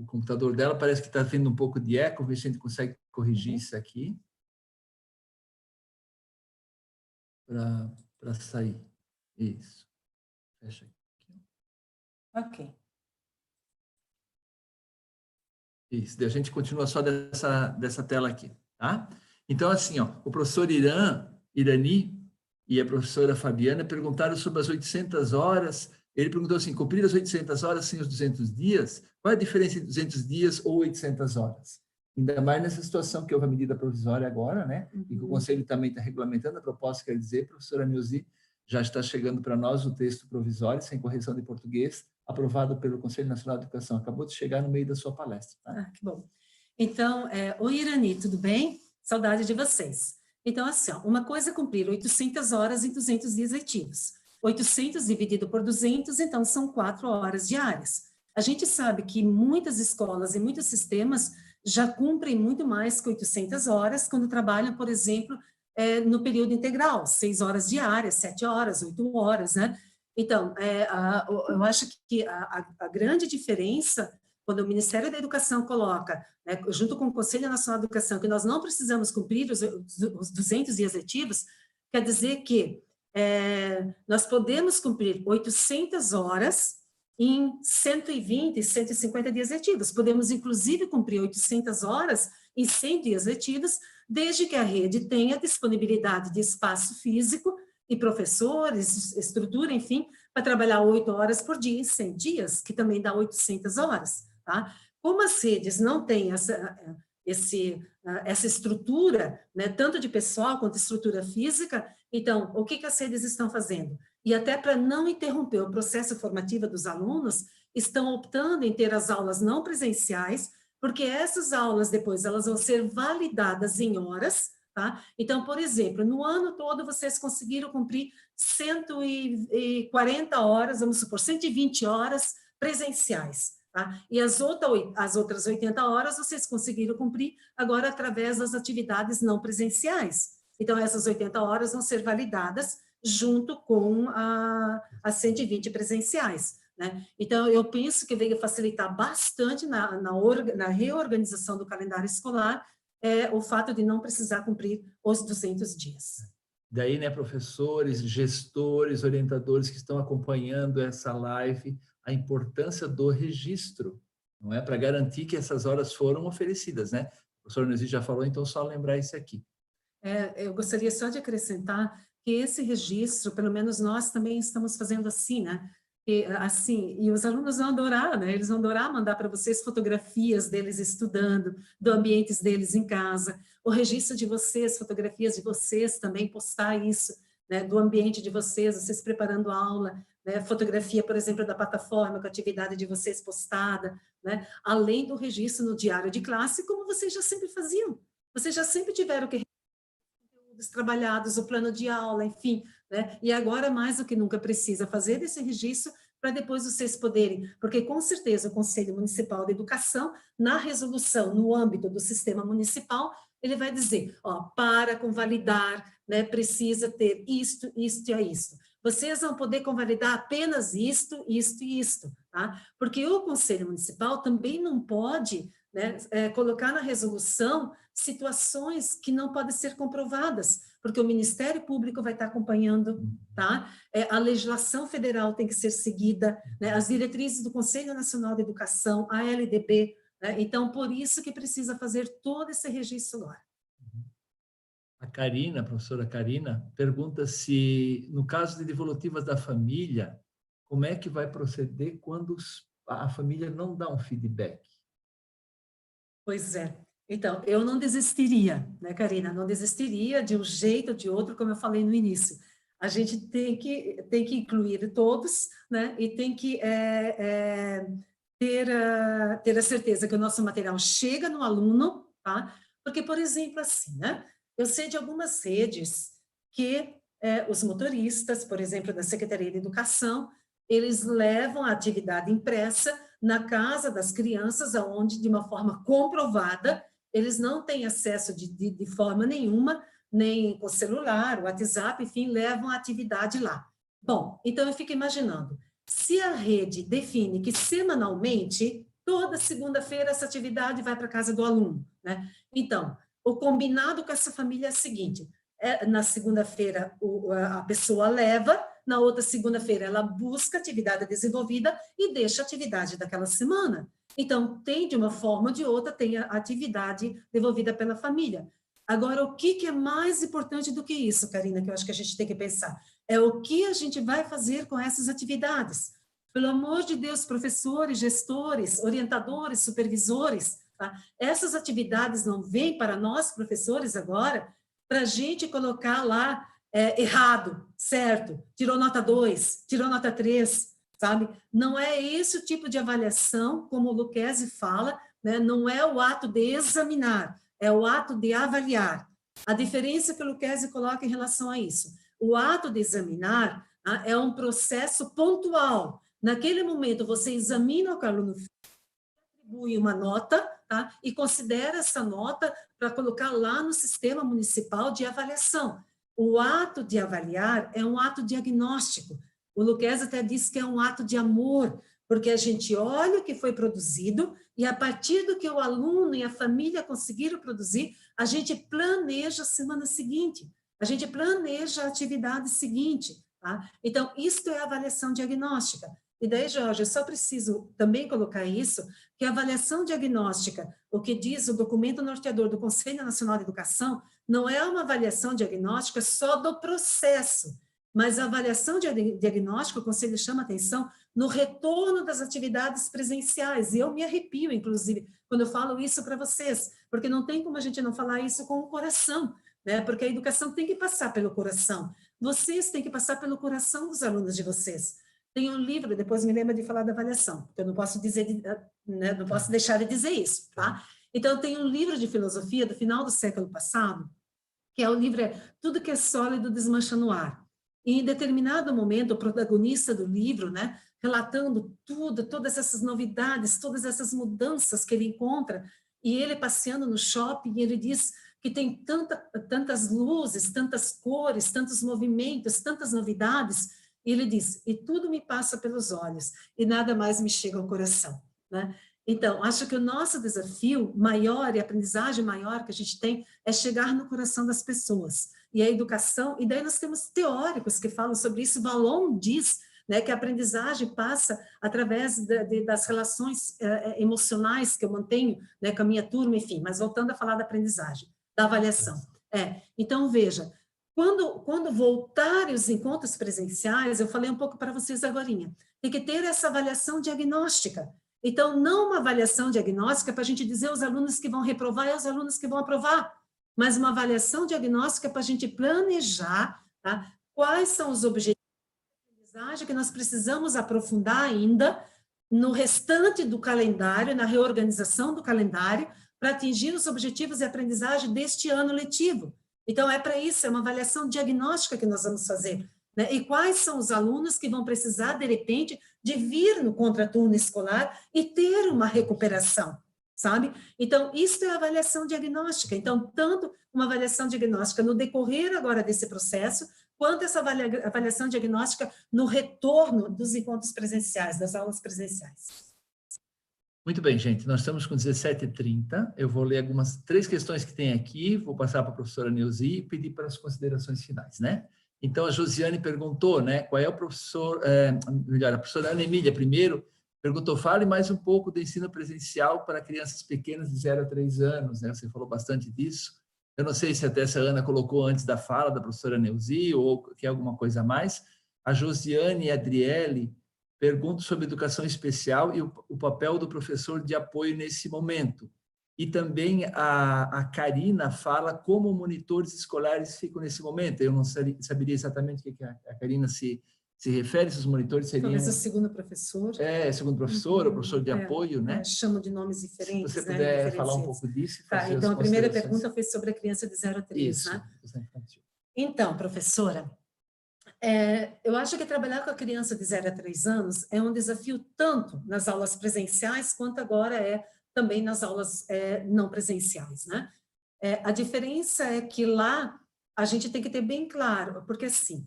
computador dela. Parece que está tendo um pouco de eco. Ver se a gente consegue corrigir isso aqui. Para sair. Isso. Fecha aqui. Ok. Isso, a gente continua só dessa tela aqui, tá? Então, assim, ó, o professor Irani e a professora Fabiana perguntaram sobre as 800 horas Ele perguntou assim, cumprir as 800 horas sem os 200 dias, qual é a diferença entre 200 dias ou 800 horas? Ainda mais nessa situação que houve a medida provisória agora, né? E que o Conselho também está regulamentando a proposta, quer dizer, professora Neuzi, já está chegando para nós o texto provisório, sem correção de português, aprovado pelo Conselho Nacional de Educação. Acabou de chegar no meio da sua palestra. Tá? Ah, que bom. Então, oi Irani, tudo bem? Saudade de vocês. Então, assim, ó, uma coisa é cumprir 800 horas em 200 dias letivos. 800 dividido por 200, então são 4 horas diárias. A gente sabe que muitas escolas e muitos sistemas já cumprem muito mais que 800 horas quando trabalham, por exemplo, no período integral, 6 horas diárias, 7 horas, 8 horas, né? Então, eu acho que a grande diferença, quando o Ministério da Educação coloca, né, junto com o Conselho Nacional de Educação, que nós não precisamos cumprir os 200 dias letivos, quer dizer que nós podemos cumprir 800 horas em 120, 150 dias letivos. Podemos, inclusive, cumprir 800 horas em 100 dias letivos, desde que a rede tenha disponibilidade de espaço físico e professores, estrutura, enfim, para trabalhar 8 horas por dia em 100 dias, que também dá 800 horas. Tá? Como as redes não têm essa estrutura, né, tanto de pessoal quanto estrutura física, então, o que as redes estão fazendo? E até para não interromper o processo formativo dos alunos, estão optando em ter as aulas não presenciais, porque essas aulas depois elas vão ser validadas em horas, tá? Então, por exemplo, no ano todo vocês conseguiram cumprir 140 horas, vamos supor, 120 horas presenciais, tá? E as outras 80 horas vocês conseguiram cumprir agora através das atividades não presenciais. Então, essas 80 horas vão ser validadas junto com as 120 presenciais, né? Então, eu penso que veio facilitar bastante na reorganização do calendário escolar o fato de não precisar cumprir os 200 dias. Daí, né, professores, gestores, orientadores que estão acompanhando essa live, a importância do registro, não é? Para garantir que essas horas foram oferecidas, né? O professor Neuzi já falou, então só lembrar isso aqui. Eu gostaria só de acrescentar que esse registro, pelo menos nós também estamos fazendo assim, né? E os alunos vão adorar, né? Eles vão adorar mandar para vocês fotografias deles estudando, do ambientes deles em casa, o registro de vocês, fotografias de vocês também, postar isso, né? Do ambiente de vocês preparando a aula, né? Fotografia, por exemplo, da plataforma com a atividade de vocês postada, né? Além do registro no diário de classe, como vocês já sempre faziam. Vocês já sempre tiveram que trabalhados, o plano de aula, enfim, né? E agora, mais do que nunca, precisa fazer esse registro para depois vocês poderem, porque com certeza o Conselho Municipal de Educação, na resolução, no âmbito do sistema municipal, ele vai dizer, ó, para convalidar, né, precisa ter isto e isto. Vocês vão poder convalidar apenas isto, tá? Porque o Conselho Municipal também não pode, né, colocar na resolução situações que não podem ser comprovadas, porque o Ministério Público vai estar acompanhando, tá? A legislação federal tem que ser seguida, né? As diretrizes do Conselho Nacional de Educação, a LDB, né? Então, por isso que precisa fazer todo esse registro agora. A Karina, a professora Karina, pergunta se, no caso de devolutivas da família, como é que vai proceder quando a família não dá um feedback? Pois é. Então, eu não desistiria, né, Karina? Não desistiria de um jeito ou de outro, como eu falei no início. A gente tem que incluir todos, né? E tem que ter a certeza que o nosso material chega no aluno, tá? Porque, por exemplo, assim, né? Eu sei de algumas redes que os motoristas, por exemplo, da Secretaria de Educação, eles levam a atividade impressa na casa das crianças, onde, de uma forma comprovada, eles não têm acesso de forma nenhuma, nem com celular, WhatsApp, enfim, levam a atividade lá. Bom, então eu fico imaginando, se a rede define que semanalmente, toda segunda-feira essa atividade vai para a casa do aluno, né? Então, o combinado com essa família é o seguinte, na segunda-feira a pessoa leva, na outra segunda-feira ela busca a atividade desenvolvida e deixa a atividade daquela semana. Então, tem de uma forma ou de outra, tem a atividade devolvida pela família. Agora, o que é mais importante do que isso, Karina, que eu acho que a gente tem que pensar? É o que a gente vai fazer com essas atividades. Pelo amor de Deus, professores, gestores, orientadores, supervisores, tá? Essas atividades não vêm para nós, professores, agora, para a gente colocar lá errado, certo, tirou nota 2, tirou nota 3, sabe? Não é esse o tipo de avaliação, como o Lucchesi fala, né? Não é o ato de examinar, é o ato de avaliar. A diferença que o Lucchesi coloca em relação a isso. O ato de examinar é um processo pontual. Naquele momento, você examina o que o aluno fez, atribui uma nota, tá? E considera essa nota para colocar lá no sistema municipal de avaliação. O ato de avaliar é um ato diagnóstico. O Lucchesi até diz que é um ato de amor, porque a gente olha o que foi produzido e, a partir do que o aluno e a família conseguiram produzir, a gente planeja a semana seguinte, a gente planeja a atividade seguinte. Tá? Então, isto é avaliação diagnóstica. E daí, Jorge, eu só preciso também colocar isso, que a avaliação diagnóstica, o que diz o documento norteador do Conselho Nacional de Educação, não é uma avaliação diagnóstica só do processo, mas a avaliação diagnóstica, o Conselho chama atenção no retorno das atividades presenciais. E eu me arrepio, inclusive, quando eu falo isso para vocês, porque não tem como a gente não falar isso com o coração, né? Porque a educação tem que passar pelo coração. Vocês têm que passar pelo coração dos alunos de vocês. Tem um livro, depois me lembra de falar da avaliação, porque eu não posso dizer, né, não posso deixar de dizer isso, tá? Então, tem um livro de filosofia do final do século passado, que é o livro Tudo que é Sólido Desmancha no Ar. E em determinado momento, o protagonista do livro, né, relatando tudo, todas essas novidades, todas essas mudanças que ele encontra, e ele passeando no shopping, ele diz que tem tantas luzes, tantas cores, tantos movimentos, tantas novidades, e ele diz, e tudo me passa pelos olhos, e nada mais me chega ao coração, né? Então, acho que o nosso desafio maior e a aprendizagem maior que a gente tem é chegar no coração das pessoas. E a educação, e daí nós temos teóricos que falam sobre isso, Vallon diz, né, que a aprendizagem passa através das relações emocionais que eu mantenho, né, com a minha turma, enfim, mas voltando a falar da aprendizagem, da avaliação. Então, veja, quando voltarem os encontros presenciais, eu falei um pouco para vocês agorinha, tem que ter essa avaliação diagnóstica. Então, não uma avaliação diagnóstica para a gente dizer os alunos que vão reprovar e os alunos que vão aprovar, mas uma avaliação diagnóstica para a gente planejar, tá, quais são os objetivos de aprendizagem que nós precisamos aprofundar ainda no restante do calendário, na reorganização do calendário, para atingir os objetivos de aprendizagem deste ano letivo. Então, é para isso, é uma avaliação diagnóstica que nós vamos fazer, né? E quais são os alunos que vão precisar, de repente, de vir no contraturno escolar e ter uma recuperação, sabe? Então, isso é avaliação diagnóstica. Então, tanto uma avaliação diagnóstica no decorrer agora desse processo, quanto essa avaliação diagnóstica no retorno dos encontros presenciais, das aulas presenciais. Muito bem, gente, nós estamos com 17h30, eu vou ler três questões que tem aqui, vou passar para a professora Neuzi e pedir para as considerações finais, né? Então, a Josiane perguntou, né, qual é o professor, melhor, a professora Ana Emília primeiro perguntou, fale mais um pouco do ensino presencial para crianças pequenas de 0 a 3 anos, né? Você falou bastante disso. Eu não sei se até essa Ana colocou antes da fala da professora Neuzi ou quer alguma coisa a mais. A Josiane e a Adriele perguntam sobre educação especial e o papel do professor de apoio nesse momento. E também a Karina fala como monitores escolares ficam nesse momento. Eu não saberia exatamente o que a Karina se refere, se os monitores seriam... Talvez o segundo professor. Segundo professor, ou professor de apoio, né? Chamam de nomes diferentes. Se você puder falar um pouco disso. Tá, então, a primeira pergunta foi sobre a criança de 0 a 3, isso, né? Então, professora, eu acho que trabalhar com a criança de 0 a 3 anos é um desafio tanto nas aulas presenciais, quanto agora também nas aulas não presenciais, né? A diferença é que lá a gente tem que ter bem claro, porque assim,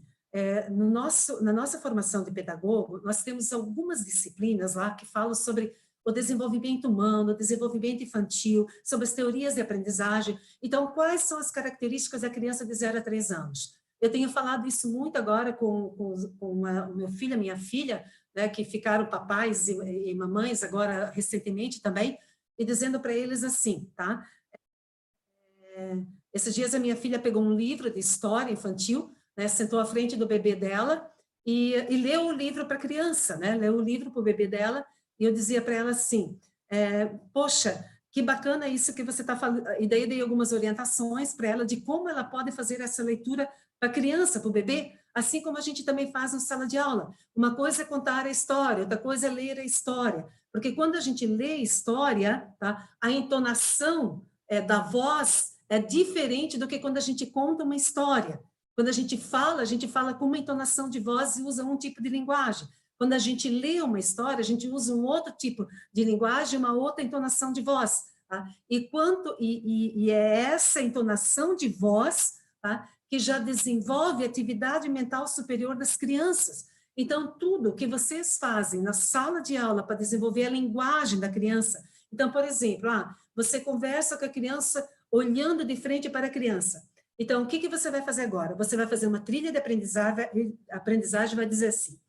na nossa formação de pedagogo, nós temos algumas disciplinas lá que falam sobre o desenvolvimento humano, o desenvolvimento infantil, sobre as teorias de aprendizagem. Então, quais são as características da criança de 0 a 3 anos? Eu tenho falado isso muito agora com o meu filho, a minha filha, né, que ficaram papais e mamães agora recentemente também, e dizendo para eles assim, tá? Esses dias a minha filha pegou um livro de história infantil, né, sentou à frente do bebê dela e leu o livro para a criança, né? Leu o livro para o bebê dela, e eu dizia para ela assim, poxa, que bacana isso que você está falando, e daí dei algumas orientações para ela de como ela pode fazer essa leitura para a criança, para o bebê, assim como a gente também faz na sala de aula. Uma coisa é contar a história, outra coisa é ler a história, porque quando a gente lê história, tá, a entonação da voz é diferente do que quando a gente conta uma história. Quando a gente fala com uma entonação de voz e usa um tipo de linguagem. Quando a gente lê uma história, a gente usa um outro tipo de linguagem, uma outra entonação de voz. Tá? E é essa entonação de voz, tá, que já desenvolve a atividade mental superior das crianças. Então, tudo que vocês fazem na sala de aula para desenvolver a linguagem da criança. Então, por exemplo, você conversa com a criança olhando de frente para a criança. Então, o que você vai fazer agora? Você vai fazer uma trilha de aprendizagem, vai dizer assim,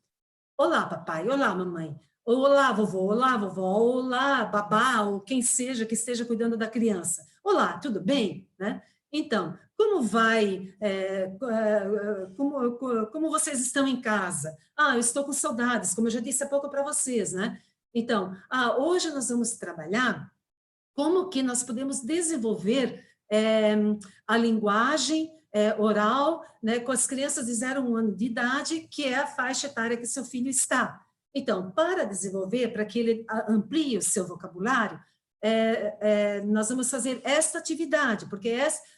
olá, papai, olá, mamãe, olá, vovô, olá, vovó, olá, babá, ou quem seja que esteja cuidando da criança. Olá, tudo bem? Né? Então, como vai, como vocês estão em casa? Eu estou com saudades, como eu já disse há pouco para vocês, né? Então, hoje nós vamos trabalhar como que nós podemos desenvolver a linguagem oral, né, com as crianças de 0 a 1 ano de idade, que é a faixa etária que seu filho está. Então, para desenvolver, para que ele amplie o seu vocabulário, nós vamos fazer esta atividade,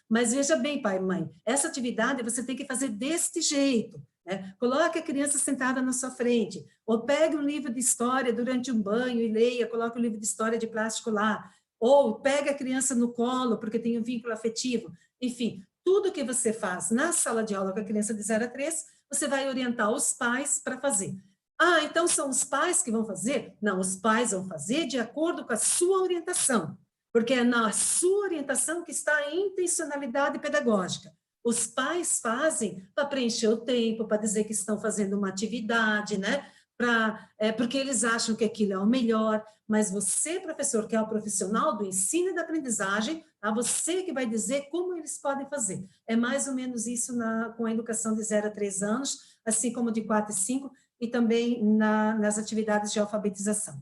mas veja bem, pai e mãe, essa atividade você tem que fazer deste jeito, né? Coloque a criança sentada na sua frente, ou pegue um livro de história durante um banho e leia, coloque um livro de história de plástico lá, ou pega a criança no colo, porque tem um vínculo afetivo. Enfim, tudo que você faz na sala de aula com a criança de 0 a 3, você vai orientar os pais para fazer. Então são os pais que vão fazer? Não, os pais vão fazer de acordo com a sua orientação, porque é na sua orientação que está a intencionalidade pedagógica. Os pais fazem para preencher o tempo, para dizer que estão fazendo uma atividade, né? Porque eles acham que aquilo é o melhor, mas você, professor, que é o profissional do ensino e da aprendizagem, você que vai dizer como eles podem fazer. É mais ou menos isso com a educação de 0 a 3 anos, assim como de 4 e 5, e também nas atividades de alfabetização.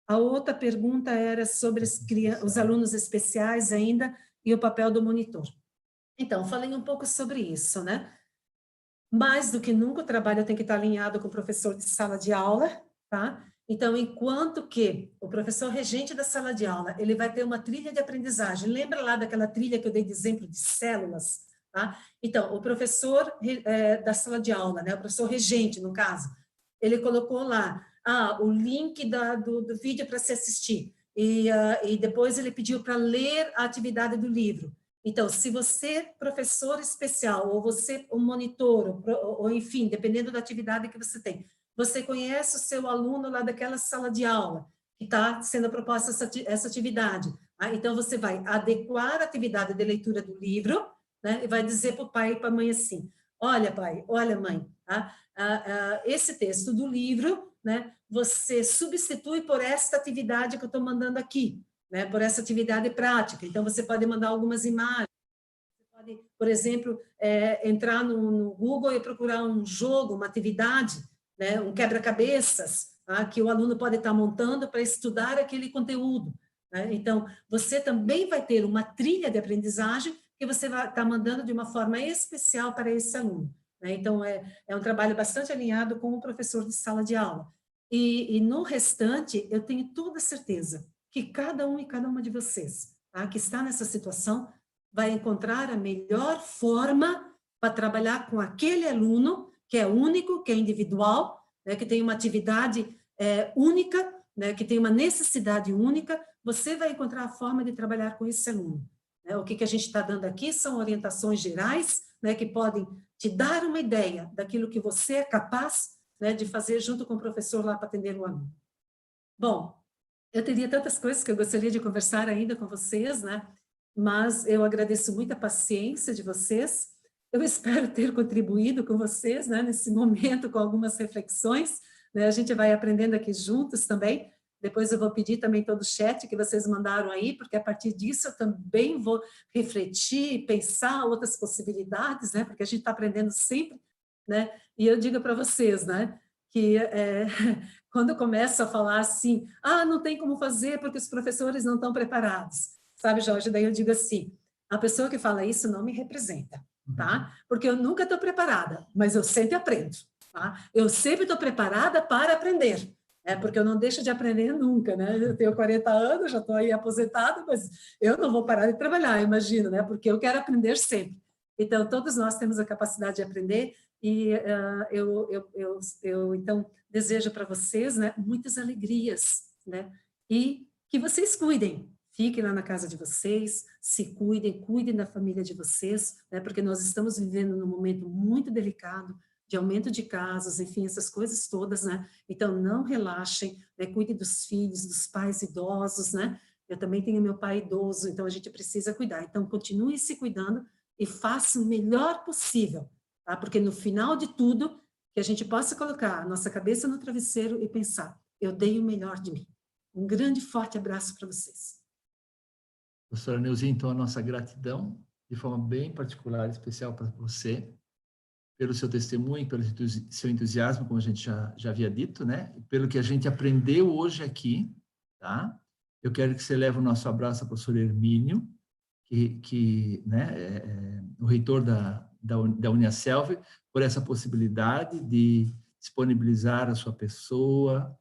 A outra pergunta era sobre os alunos especiais ainda e o papel do monitor. Então, falei um pouco sobre isso, né? Mais do que nunca, o trabalho tem que estar alinhado com o professor de sala de aula, tá? Então, enquanto que o professor regente da sala de aula, ele vai ter uma trilha de aprendizagem, lembra lá daquela trilha que eu dei de exemplo de células? Tá? Então, o professor da sala de aula, né? O professor regente, no caso, ele colocou lá o link do vídeo para se assistir, e depois ele pediu para ler a atividade do livro. Então, se você, professor especial, ou você, o monitor, ou enfim, dependendo da atividade que você tem, você conhece o seu aluno lá daquela sala de aula, que está sendo proposta essa atividade. Então, você vai adequar a atividade de leitura do livro, né, e vai dizer para o pai e para a mãe assim, olha, pai, olha, mãe, esse texto do livro, né, você substitui por esta atividade que eu estou mandando aqui, né, por essa atividade prática. Então, você pode mandar algumas imagens, você pode, por exemplo, entrar no Google e procurar um jogo, uma atividade, né, um quebra-cabeças, que o aluno pode estar montando para estudar aquele conteúdo. Né? Então, você também vai ter uma trilha de aprendizagem que você vai estar mandando de uma forma especial para esse aluno. Né? Então, é um trabalho bastante alinhado com o professor de sala de aula. E no restante, eu tenho toda certeza que cada um e cada uma de vocês, que está nessa situação, vai encontrar a melhor forma para trabalhar com aquele aluno que é único, que é individual, né, que tem uma atividade única, né, que tem uma necessidade única. Você vai encontrar a forma de trabalhar com esse aluno. Né? O que a gente está dando aqui são orientações gerais, né, que podem te dar uma ideia daquilo que você é capaz, né, de fazer junto com o professor lá para atender o aluno. Bom, eu teria tantas coisas que eu gostaria de conversar ainda com vocês, né? Mas eu agradeço muito a paciência de vocês. Eu espero ter contribuído com vocês, né, nesse momento, com algumas reflexões. Né? A gente vai aprendendo aqui juntos também. Depois eu vou pedir também todo o chat que vocês mandaram aí, porque a partir disso eu também vou refletir, pensar outras possibilidades, né? Porque a gente está aprendendo sempre né? E eu digo para vocês, né, que quando eu começo a falar assim, não tem como fazer porque os professores não estão preparados, sabe, Jorge? Daí eu digo assim, a pessoa que fala isso não me representa, tá? Porque eu nunca estou preparada, mas eu sempre aprendo, tá? Eu sempre estou preparada para aprender, porque eu não deixo de aprender nunca, né? Eu tenho 40 anos, já estou aí aposentada, mas eu não vou parar de trabalhar, imagina, né? Porque eu quero aprender sempre. Então, todos nós temos a capacidade de aprender e eu então, desejo para vocês, né, muitas alegrias, né? E que vocês cuidem. Fiquem lá na casa de vocês, se cuidem, cuidem da família de vocês, né? Porque nós estamos vivendo num momento muito delicado, de aumento de casos, enfim, essas coisas todas, né? Então, não relaxem, né? Cuidem dos filhos, dos pais idosos, né? Eu também tenho meu pai idoso, então a gente precisa cuidar. Então, continue se cuidando e faça o melhor possível, tá? Porque no final de tudo, que a gente possa colocar a nossa cabeça no travesseiro e pensar, eu dei o melhor de mim. Um grande, forte abraço para vocês. Professora Neuzinha, então, a nossa gratidão, de forma bem particular, especial para você, pelo seu testemunho, pelo seu entusiasmo, como a gente já havia dito, né? E pelo que a gente aprendeu hoje aqui, tá? Eu quero que você leve o nosso abraço ao professor Hermínio, que né, o reitor da Uniaselv, por essa possibilidade de disponibilizar a sua pessoa,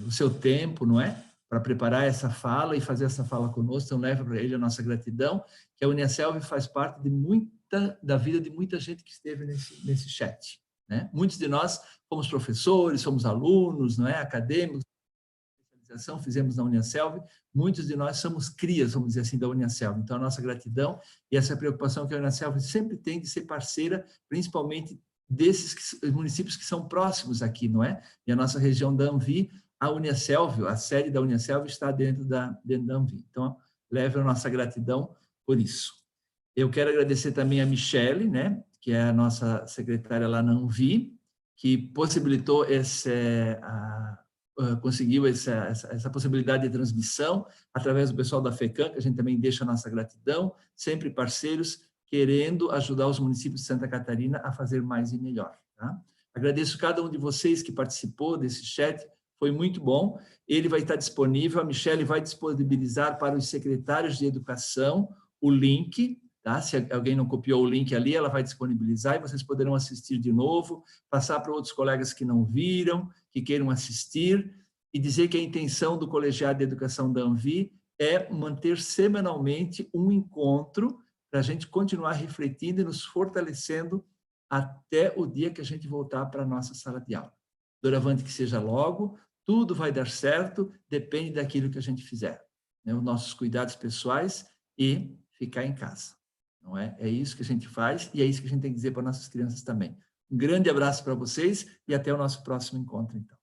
o seu tempo, não é? Para preparar essa fala e fazer essa fala conosco. Então, leva para ele a nossa gratidão, que a Uniaselv faz parte da vida de muita gente que esteve nesse chat, né? Muitos de nós fomos professores, somos alunos, não é? Acadêmicos, fizemos na Uniaselv, muitos de nós somos crias, vamos dizer assim, da Uniaselv. Então, a nossa gratidão e essa preocupação que a Uniaselv sempre tem de ser parceira, principalmente desses municípios que são próximos aqui, não é? E a nossa região da Anvi, a Uniaselv, a sede da Uniaselv está dentro da Anvi. Então, leve a nossa gratidão por isso. Eu quero agradecer também a Michele, né, que é a nossa secretária lá na Anvi, que possibilitou conseguiu essa possibilidade de transmissão através do pessoal da FECAM, que a gente também deixa a nossa gratidão, sempre parceiros, querendo ajudar os municípios de Santa Catarina a fazer mais e melhor. Tá? Agradeço cada um de vocês que participou desse chat, foi muito bom. Ele vai estar disponível, a Michele vai disponibilizar para os secretários de educação o link, tá? Se alguém não copiou o link ali, ela vai disponibilizar e vocês poderão assistir de novo, passar para outros colegas que não viram, que queiram assistir, e dizer que a intenção do Colegiado de Educação da Anvi é manter semanalmente um encontro para a gente continuar refletindo e nos fortalecendo até o dia que a gente voltar para a nossa sala de aula. Doravante que seja logo, tudo vai dar certo, depende daquilo que a gente fizer, né? Os nossos cuidados pessoais e ficar em casa, não é? É isso que a gente faz e é isso que a gente tem que dizer para nossas crianças também. Um grande abraço para vocês e até o nosso próximo encontro, então.